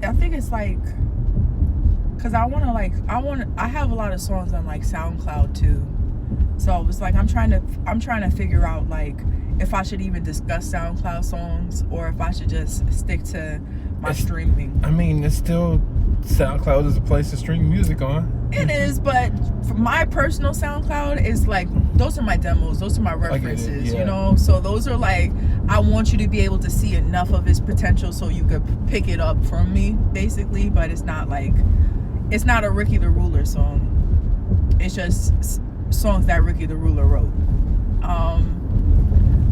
I think it's like, because I have a lot of songs on like SoundCloud too, so it's like I'm trying to figure out like if I should even discuss SoundCloud songs or if I should just stick to my streaming. I mean, it's still, SoundCloud is a place to stream music on. It is, but for my personal SoundCloud is like, those are my demos, those are my references, yeah. you know? So those are like, I want you to be able to see enough of his potential so you could pick it up from me, basically. But it's not like, it's not a Ricky the Ruler song. It's just songs that Ricky the Ruler wrote.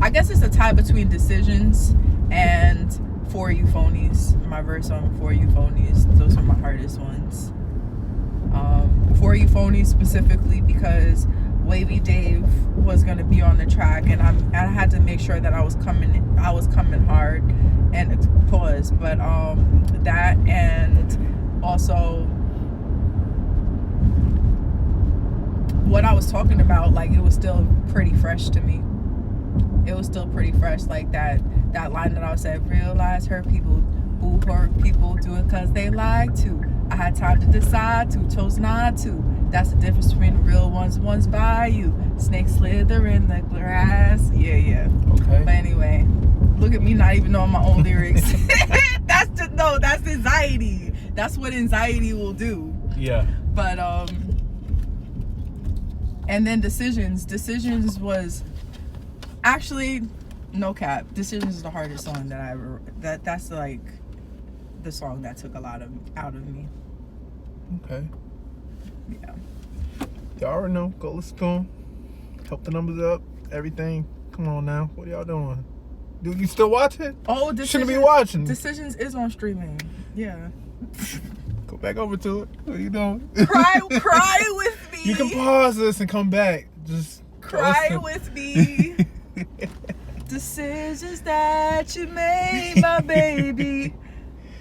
I guess it's a tie between Decisions and For You Phonies. My verse on For You Phonies, those are my hardest ones. For You Phonies specifically because Wavy Dave was gonna be on the track, and I had to make sure that I was coming hard and pause. But that, and also what I was talking about, like, it was still pretty fresh to me. It was still pretty fresh, like that line that I said, realize hurt people who hurt people do it because they like to. I had time to decide to, chose not to. That's the difference between the real ones by you. Snakes slither in the grass. Yeah. Okay. But anyway, look at me not even knowing my own lyrics. That's anxiety. That's what anxiety will do. Yeah. But and then Decisions was actually, no cap, Decisions is the hardest song that I ever, that's like the song that took a lot out of me. Okay. Yeah. Y'all already know. Go listen to them. Help the numbers up. Everything. Come on now. What are y'all doing? Dude, you still watching? Oh, Decisions. Shouldn't be watching. Decisions is on streaming. Yeah. Go back over to it. What are you doing? Cry with me. You can pause this and come back. Just cry with me. Decisions that you made, my baby.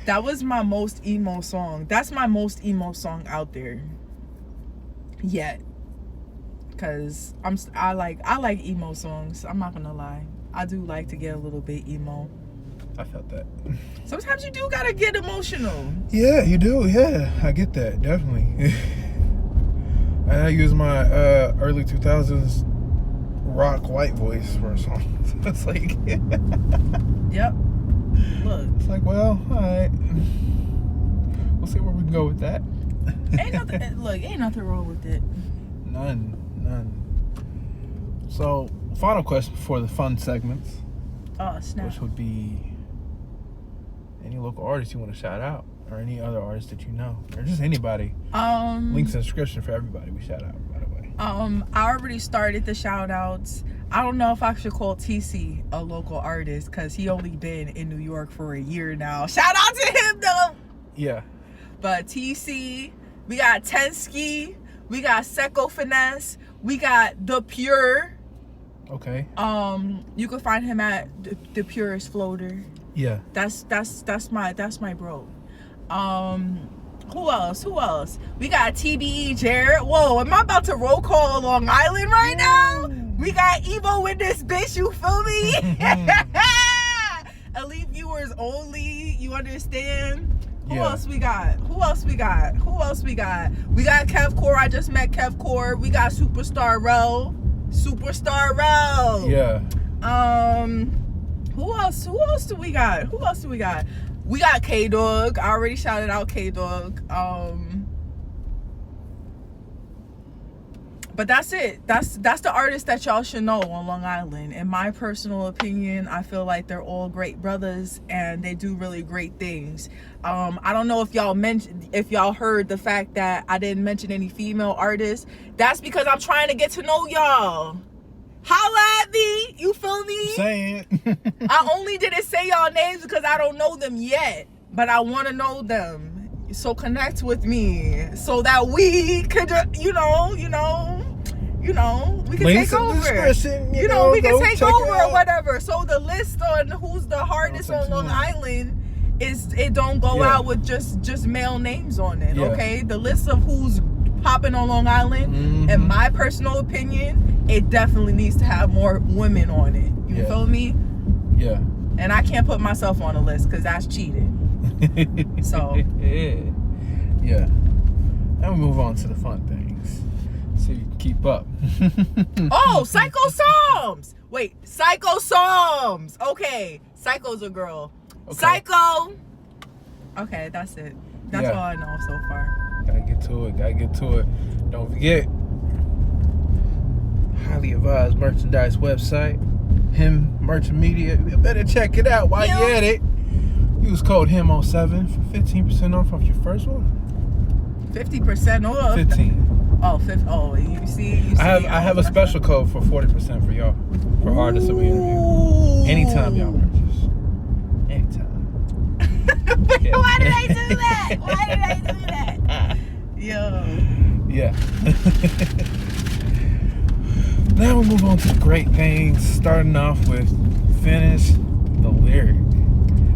That was my most emo song. That's my most emo song out there yet. Cause I like emo songs. I'm not gonna lie. I do like to get a little bit emo. I felt that. Sometimes you do gotta get emotional. Yeah, you do. Yeah, I get that. Definitely. I use my early 2000s rock white voice for a song. So it's like, yep. Look. It's like, well, all right. We'll see where we can go with that. Ain't nothing wrong with it. None. So, final question before the fun segments. Oh, snap. Which would be any local artists you want to shout out, or any other artists that you know, or just anybody. Links in the description for everybody we shout out, by the way. I already started the shout outs. I don't know if I should call TC a local artist because he only been in New York for a year now. Shout out to him though. Yeah. But TC, we got Tensky, we got Seco Finesse, we got The Pure. Okay. You can find him at the Purest Floater. Yeah. That's my bro. Who else? We got TBE Jared. Whoa, am I about to roll call Long Island right now? We got Evo in this bitch, you feel me? Elite viewers only, you understand? Who else we got? We got Kevcore. I just met Kevcore. We got Superstar Row. Yeah. Who else do we got? We got K-Dog. I already shouted out K-Dog. But that's it. That's the artist that y'all should know on Long Island. In my personal opinion, I feel like they're all great brothers and they do really great things. I don't know if y'all heard the fact that I didn't mention any female artists. That's because I'm trying to get to know y'all. Holla at me, you feel me? Saying. I only didn't say y'all names because I don't know them yet, but I want to know them. So connect with me so that we could, we can Links take over. We can take over or whatever. So the list on who's the hardest on Long Island it don't go out with just male names on it. Okay, the list of who's popping on Long Island, in my personal opinion, it definitely needs to have more women on it. You feel me? Yeah. And I can't put myself on the list because that's cheating. So yeah. Now we move on to the fun things, so you can keep up. Oh, Psycho Psalms. Wait, Psycho Psalms. Okay, Psycho's a girl. Okay. Psycho. Okay, that's it. That's Yeah. all I know so far. Gotta get to it. Don't forget, highly advised merchandise website, Him Merchant Media. You better check it out while you at it. Use code HIM07 for 15% off your first order. 50% off. 15. Oh, 50. Oh, you see. I have a special code for 40% for y'all, for artists that we interview. Anytime y'all purchase. Anytime. Wait, why did I do that? Yo. Yeah. Now we move on to the great things. Starting off with finish the lyric.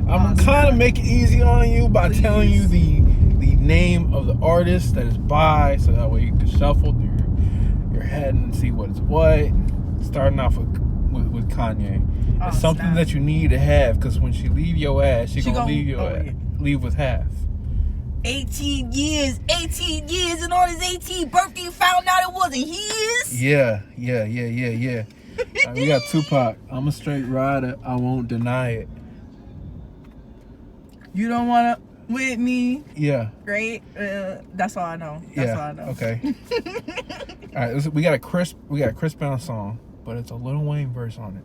I'm gonna kind of make it easy on you by telling you the name of the artist that is by, so that way you can shuffle through your head and see what is what. Starting off with Kanye. It's something that you need to have, because when she leave your ass, she gonna leave your ass. Leave with half. 18 years, and on his 18th birthday, you found out it wasn't his. Yeah. We got Tupac. I'm a straight rider. I won't deny it. You don't want to with me. Yeah. Great. That's all I know. That's all I know. Okay. All right. We got a Chris Brown song, but it's a Lil Wayne verse on it.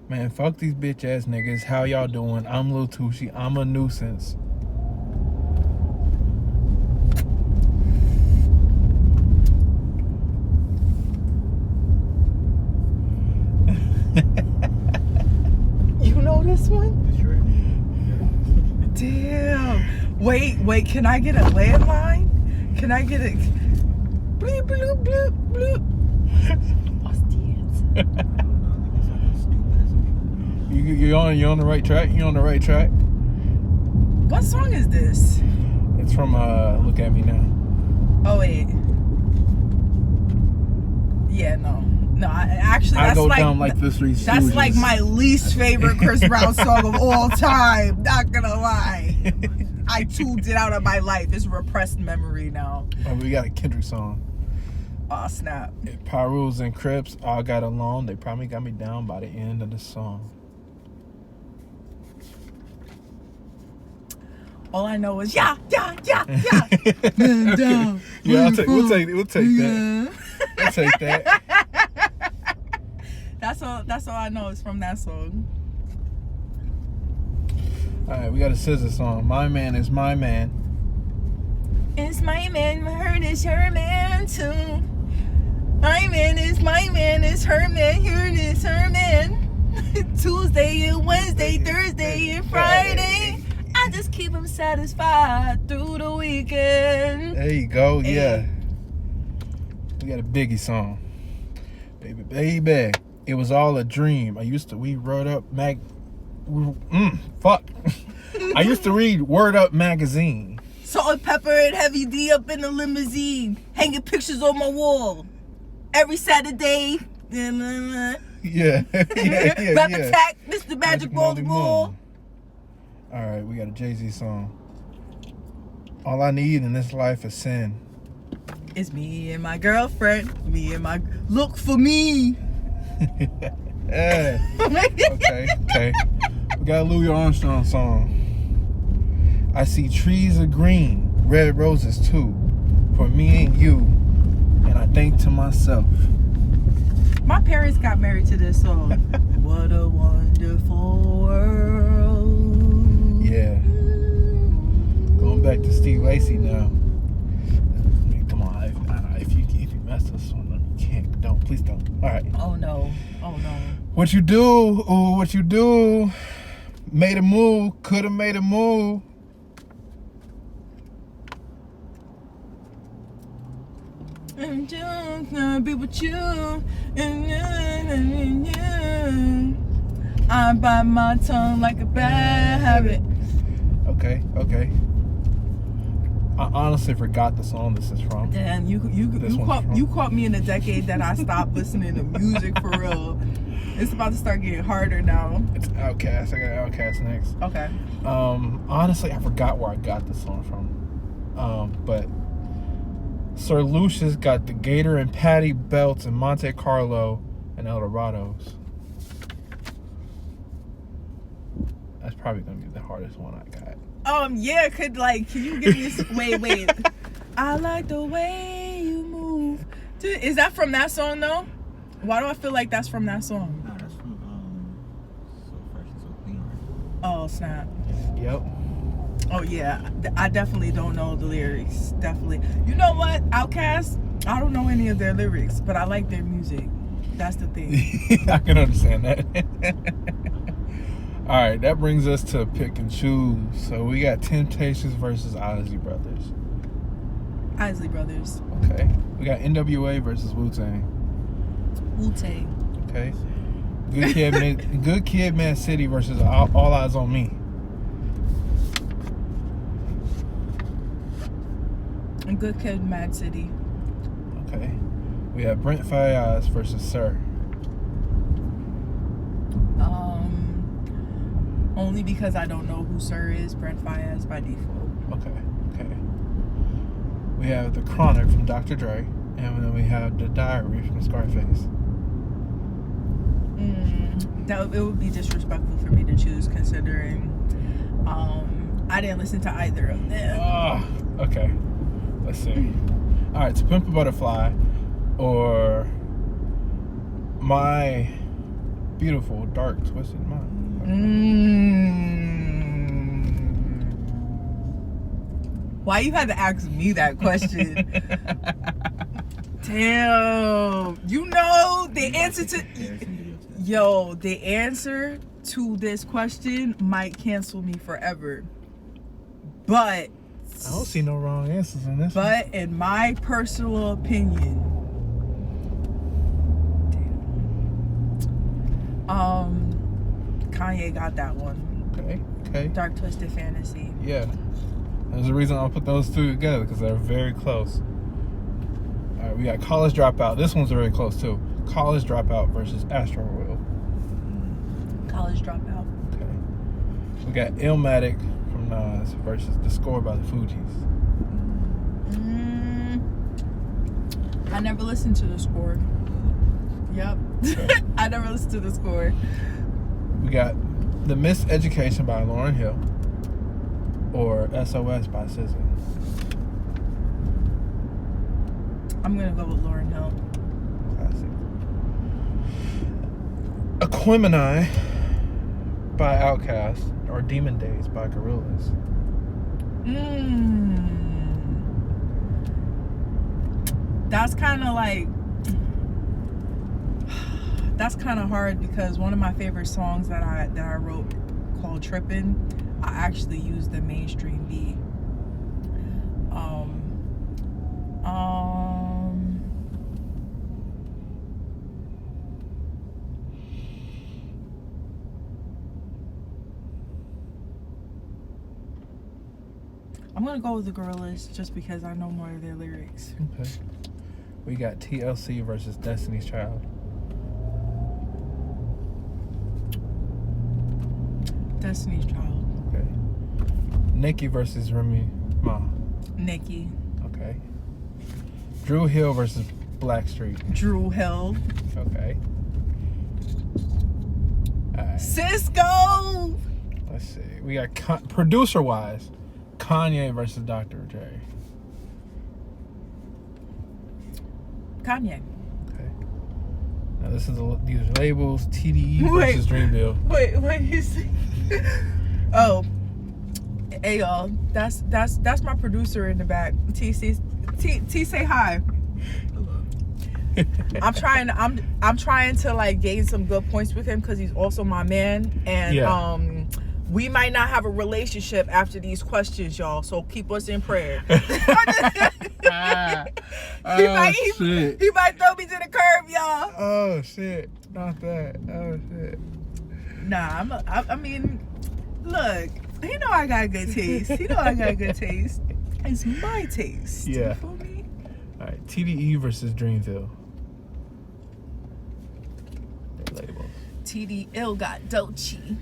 Man, fuck these bitch ass niggas. How y'all doing? I'm Lil Tucci. I'm a nuisance. You know this one? Damn. Wait, can I get a landline? Can I get a bloop bloop bloop bloop? What's the answer? You're on the right track. You're on the right track. What song is this? It's from Look at Me Now. Oh wait. Yeah, no. Actually, I that's go like down like the Three that's Stooges. like my least favorite Chris Brown song of all time. Not gonna lie. I tuned it out of my life. It's a repressed memory now. Oh, we got a Kendrick song. Oh snap. Pyrus and Crips all got along. They probably got me down by the end of the song. All I know is yeah. Man down. Yeah, we'll take that. We'll take that. That's all I know is from that song. All right, we got a SZA song. My Man Is My Man. It's my man, her is her man too. My man is my man, is her man, here is her man. Tuesday and Wednesday, Thursday and Friday. I just keep him satisfied through the weekend. There you go, Hey. yeah. We got a Biggie song. Baby, it was all a dream. We wrote up I used to read Word Up magazine. Salt and Pepper and Heavy D up in the limousine, hanging pictures on my wall every Saturday. Yeah. Rap Attack, Mr. Magic Baltimore. All right, we got a Jay-Z song. All I need in this life is sin. It's me and my girlfriend. Look for me. Yeah. Okay. We got a Louis Armstrong song. I see trees are green, red roses too, for me and you, and I think to myself. My parents got married to this song. What a wonderful world. Yeah. Going back to Steve Lacy now. Come on, if you mess this one up, you can't. Please don't. All right. Oh no. What you do? Ooh, what you do? Made a move. Could have made a move. I'm just gonna be with you. I bite my tongue like a bad habit. Okay. I honestly forgot the song this is from. Damn, you caught me in a decade that I stopped listening to music for real. It's about to start getting harder now. It's Outkast. I got Outkast next. Okay. Honestly, I forgot where I got this song from. But Sir Lucius got the Gator and Patty belts in Monte Carlo and Eldorados. That's probably gonna be the hardest one I got. Yeah, can you give me wait. I like the way you move. Dude, is that from that song though? Why do I feel like that's from that song? No, that's from So Fresh and So Clean. Oh, snap. Yep. Oh yeah, I definitely don't know the lyrics. Definitely. You know what? Outkast, I don't know any of their lyrics, but I like their music. That's the thing. I can understand that. All right, that brings us to pick and choose. So we got Temptations versus Isley Brothers. Isley Brothers. Okay. We got NWA versus Wu-Tang. Wu-Tang. Okay. Good Kid, Mad City versus All Eyes on Me. And Good Kid, Mad City. Okay. We have Brent Faiyaz versus Sir. Only because I don't know who Sir is. Brent Faiyaz by default. Okay. We have The Chronic from Dr. Dre. And then we have The Diary from Scarface. It would be disrespectful for me to choose, considering I didn't listen to either of them. Okay. Let's see. All right, To Pimp a Butterfly or My Beautiful Dark Twisted Mind. Why you had to ask me that question? Damn. You know the answer to... Yo, the answer to this question might cancel me forever. But... I don't see no wrong answers in this. But in my personal opinion... Kanye got that one. Okay. Dark Twisted Fantasy. Yeah. There's a reason I'll put those two together, because they're very close. All right, we got College Dropout. This one's very close too. College Dropout versus Astroworld. College Dropout. Okay. We got Illmatic from Nas versus The Score by the Fugees. I never listened to The Score. Yep. Okay. I never listened to The Score. We got The Miseducation by Lauryn Hill or SOS by SZA. I'm gonna go with Lauryn Hill. Classic. Aquemini by Outkast or Demon Days by Gorillaz. That's kind of like... That's kind of hard because one of my favorite songs that I wrote called Trippin', I actually used the mainstream beat. I'm gonna go with the Gorillaz just because I know more of their lyrics. Okay. We got TLC versus Destiny's Child. Destiny's Child. Okay. Nicki versus Remy Ma. Nicki. Okay. Drew Hill versus Blackstreet. Drew Hill. Okay. Alright. Cisco. Let's see. We got producer wise, Kanye versus Dr. Dre. Kanye. Okay. Now these are labels. TDE versus Dreamville. Wait, you see? Oh, hey y'all, that's my producer in the back. T say hi. I'm trying to like gain some good points with him because he's also my man, and we might not have a relationship after these questions, y'all. So keep us in prayer. He might throw me to the curb, y'all. Oh shit! Not that. Oh shit. Nah, I mean, look, he know I got good taste. He know I got good taste. It's my taste. Yeah. You feel me? All right, TDE versus Dreamville. Labels. TDE got Doechii.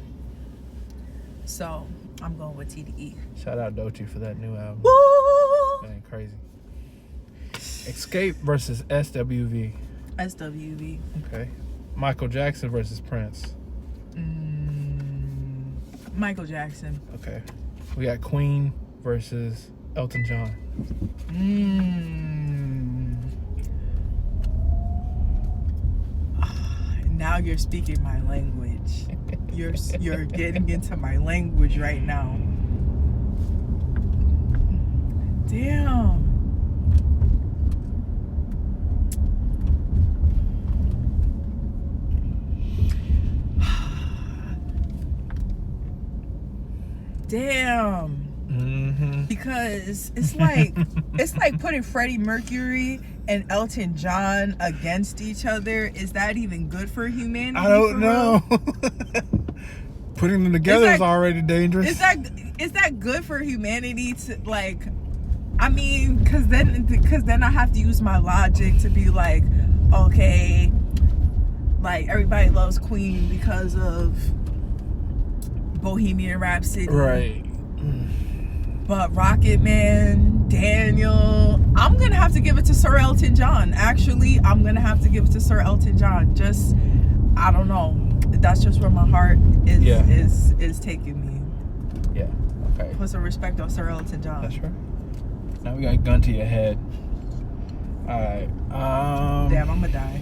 So I'm going with TDE. Shout out Doechii for that new album. Woo! Man, crazy. Escape versus SWV. SWV. Okay. Michael Jackson versus Prince. Michael Jackson. Okay. We got Queen versus Elton John. Now you're speaking my language. You're getting into my language right now. Damn. Damn. Because it's like putting Freddie Mercury and Elton John against each other. Is that even good for humanity? I don't know. Putting them together is already dangerous. Is that good for humanity to like? I mean, because then I have to use my logic to be like, okay, like everybody loves Queen because of Bohemian Rhapsody, right? But Rocket Man, Daniel, I'm gonna have to give it to Sir Elton John. Actually, I'm gonna have to give it to Sir Elton John. Just, I don't know. That's just where my heart is taking me. Yeah. Okay. Put some respect on Sir Elton John. That's right. Now we got a gun to your head. All right. Damn, I'm gonna die.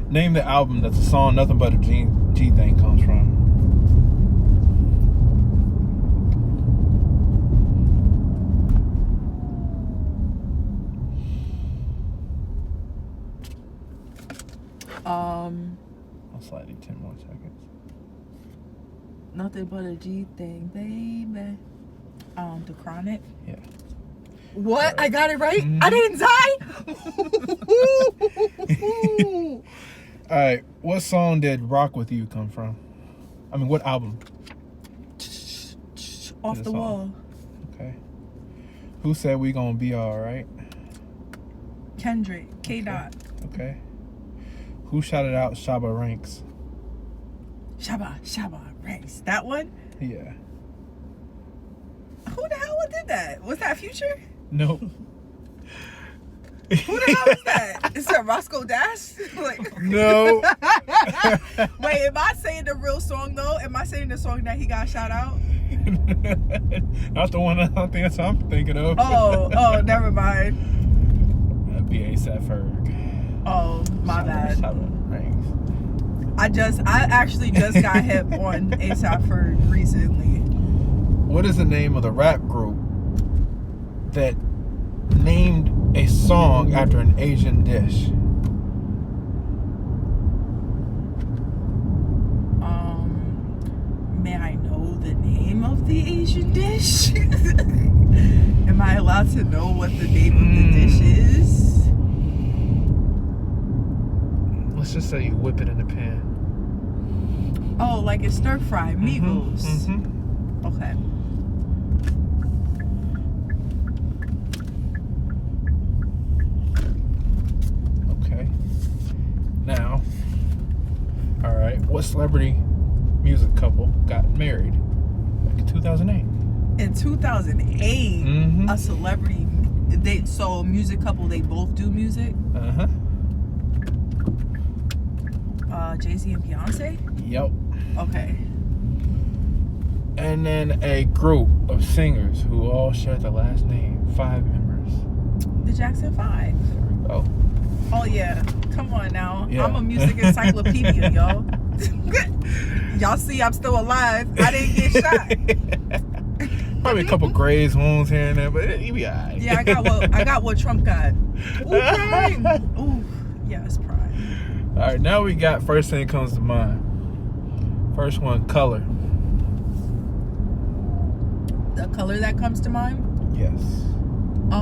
Name the album that the song "Nothing But a G Thing" comes from. I'll slide you 10 more seconds. Nothing but a G thing, baby. The Chronic. Yeah. What? Right. I got it right? Mm-hmm. I didn't die? All right. What song did "Rock With You" come from? I mean, what album? Off the Wall. Okay. Who said "We Gonna Be Alright"? Kendrick. K-Dot. Okay. Who shouted out "Shabba Ranks"? Shabba Ranks. That one? Yeah. Who the hell did that? Was that Future? Nope. Who the hell is that? Is that Roscoe Dash? Like, No. wait, am I saying the real song though? Am I saying the song that he got shout out? Not the one I think that's I'm thinking of. Oh, never mind. That'd be A$AP Ferg. Oh, my bad. Shabba Ranks. I actually just got hip on A$AP Ferg recently. What is the name of the rap group that named a song after an Asian dish? May I know the name of the Asian dish? Am I allowed to know what the name of the dish is? Let's just say you whip it in the pan. Oh, like a stir fry, meatballs. Okay. Okay. Now, all right. What celebrity music couple got married back in 2008? In 2008, a celebrity. So a music couple. They both do music. Jay-Z and Beyonce. Yep. Okay. And then a group of singers who all share the last name. 5 members. The Jackson 5. There we go. Oh yeah, come on now. Yeah. I'm a music encyclopedia, y'all. Y'all see I'm still alive. I didn't get shot. Probably a couple graze wounds here and there, but you be alright. Yeah, I got what Trump got. Ooh, prime. Ooh, yes, prime. Alright, now we got first thing that comes to mind. First one, color. The color that comes to mind? Yes.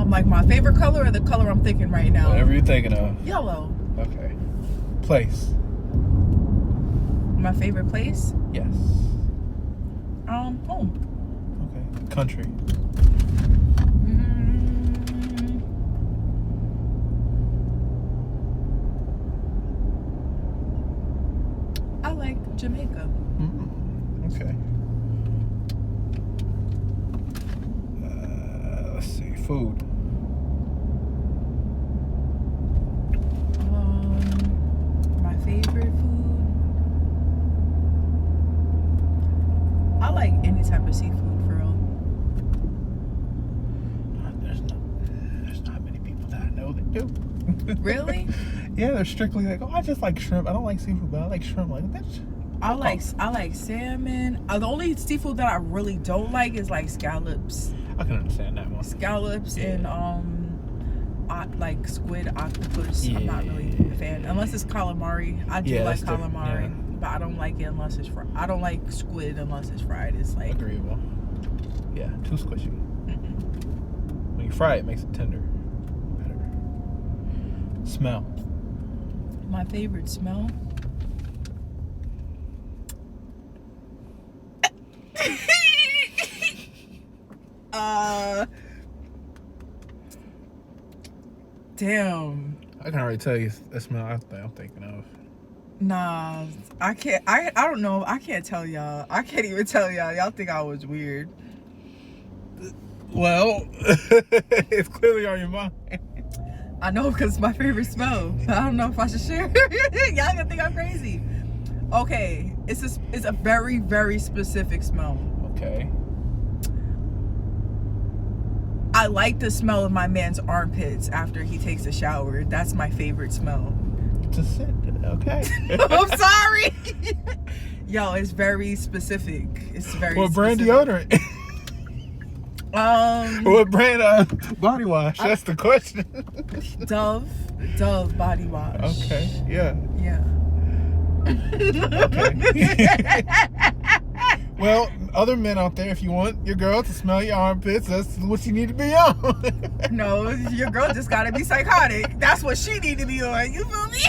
Like my favorite color or the color I'm thinking right now? Whatever you're thinking of. Yellow. Okay. Place. My favorite place? Yes. Home. Okay. Country. I like Jamaica. Okay. Let's see. Food. My favorite food. like any type of seafood for real. There's not many people that I know that do. Really? Yeah, they're strictly like, oh, I just like shrimp. I don't like seafood, but I like shrimp. Like, bitch. I like salmon. The only seafood that I really don't like is like scallops. I can understand that one. Scallops and like squid, octopus. I'm not really a fan unless it's calamari. I do like calamari, but I don't like it unless it's fried. I don't like squid unless it's fried. It's like agreeable. Yeah, too squishy. When you fry it, makes it tender. Better. Smell. My favorite smell. Damn. I can already tell you the smell I'm thinking of. Nah, I can't. I don't know. I can't tell y'all. I can't even tell y'all. Y'all think I was weird. Well, it's clearly on your mind. I know because it's my favorite smell. I don't know if I should share. Y'all gonna think I'm crazy. Okay, it's a very, very specific smell. Okay. I like the smell of my man's armpits after he takes a shower. That's my favorite smell. Just sit. Okay. I'm sorry. Yo, it's very specific. It's very What brand specific. deodorant? What brand body wash? That's the question. Dove body wash. Okay. Yeah. Yeah. Okay. Well, other men out there, if you want your girl to smell your armpits, that's what you need to be on. No, your girl just gotta be psychotic. That's what she need to be on. You feel me?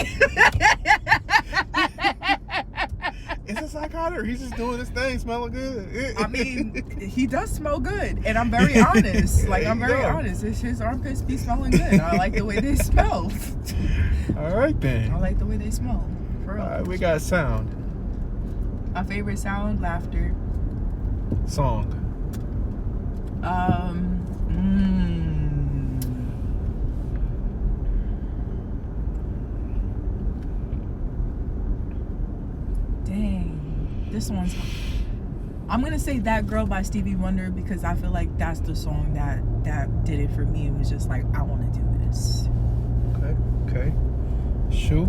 Is it psychotic or he's just doing his thing, smelling good? I mean, he does smell good, and I'm very honest. Like, I'm very honest. His armpits be smelling good. I like the way they smell. All right, then. I like the way they smell. For real. All right, we got sound. My favorite sound, laughter. Song. Dang, this one's. I'm gonna say "That Girl" by Stevie Wonder because I feel like that's the song that did it for me. It was just like, I want to do this. Okay. Shoe.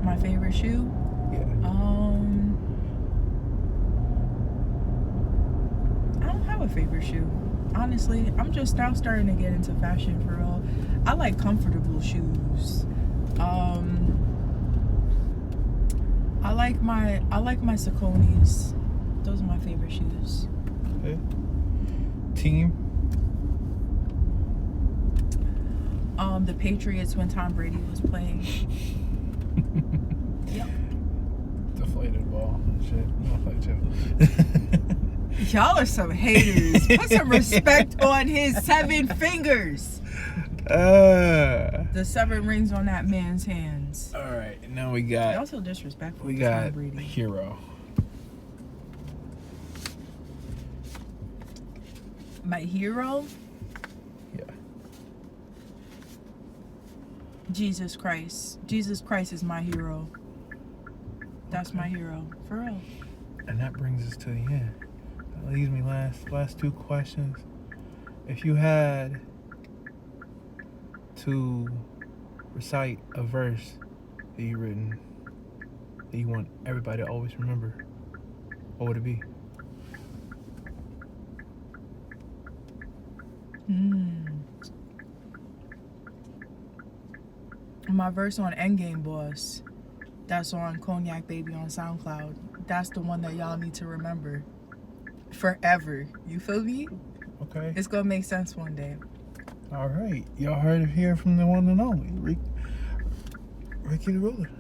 My favorite shoe. Yeah. I don't have a favorite shoe. Honestly, I'm just now starting to get into fashion for real. I like comfortable shoes. I like my Sauconys. Those are my favorite shoes. Okay. Team. The Patriots when Tom Brady was playing. Yep. Deflated ball and shit. I'll play too. Y'all are some haters. Put some respect on his 7 fingers. The 7 rings on that man's hands. All right, now we got. Y'all so disrespectful. We to got Tom Brady. Hero. My hero. Yeah. Jesus Christ. Jesus Christ is my hero. That's my hero. For real. And that brings us to the end. That leaves me last 2 questions. If you had to recite a verse that you written that you want everybody to always remember, what would it be? My verse on Endgame Boss. That's on Cognac Baby on SoundCloud. That's the one that y'all need to remember. Forever. You feel me? Okay. It's gonna make sense one day. All right. Y'all heard it here from the one and only, Ricky the Ruler.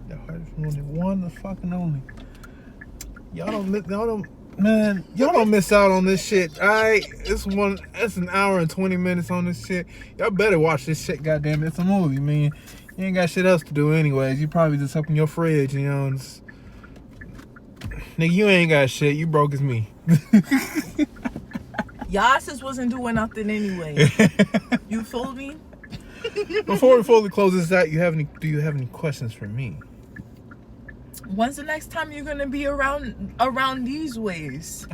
Y'all heard it from the one, the fucking only. Y'all don't miss out on this shit. All right, it's an hour and 20 minutes on this shit. Y'all better watch this shit. Goddamn, it's a movie, man. You ain't got shit else to do anyways. You probably just up in your fridge, you know. Nigga, you ain't got shit. You broke as me. Y'all just wasn't doing nothing anyway. You feel me? Before we fully close this out, do you have any questions for me? When's the next time you're gonna be around these ways?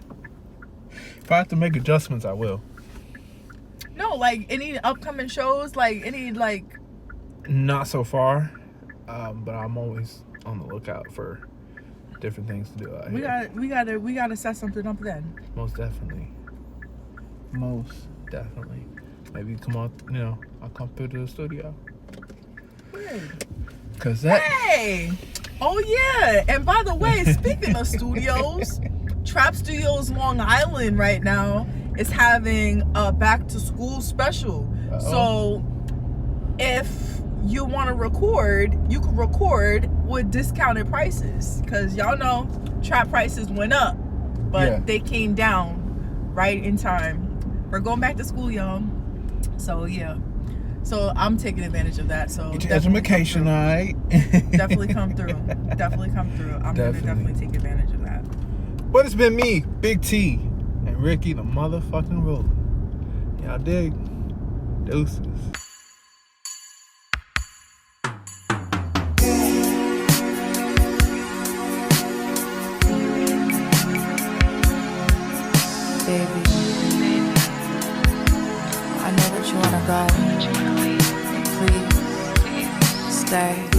If I have to make adjustments, I will. No, like any upcoming shows, like any like. Not so far, but I'm always on the lookout for different things to do out here. We gotta set something up then. Most definitely. Maybe come on, I'll come through to the studio. Good. Cause that. Hey! Oh yeah! And by the way, speaking of studios, Trap Studios Long Island right now is having a back to school special. Uh-oh. So if you want to record, you can record with discounted prices. Cause y'all know trap prices went up, but they came down right in time. We're going back to school, y'all. So yeah. So I'm taking advantage of that. So get your education, all right? Definitely come through. Definitely come through. I'm gonna definitely take advantage of that. But it's been me, Big T, and Ricky, the motherfucking ruler. Y'all dig? Deuces. Baby, I know that you wanna go. Please stay.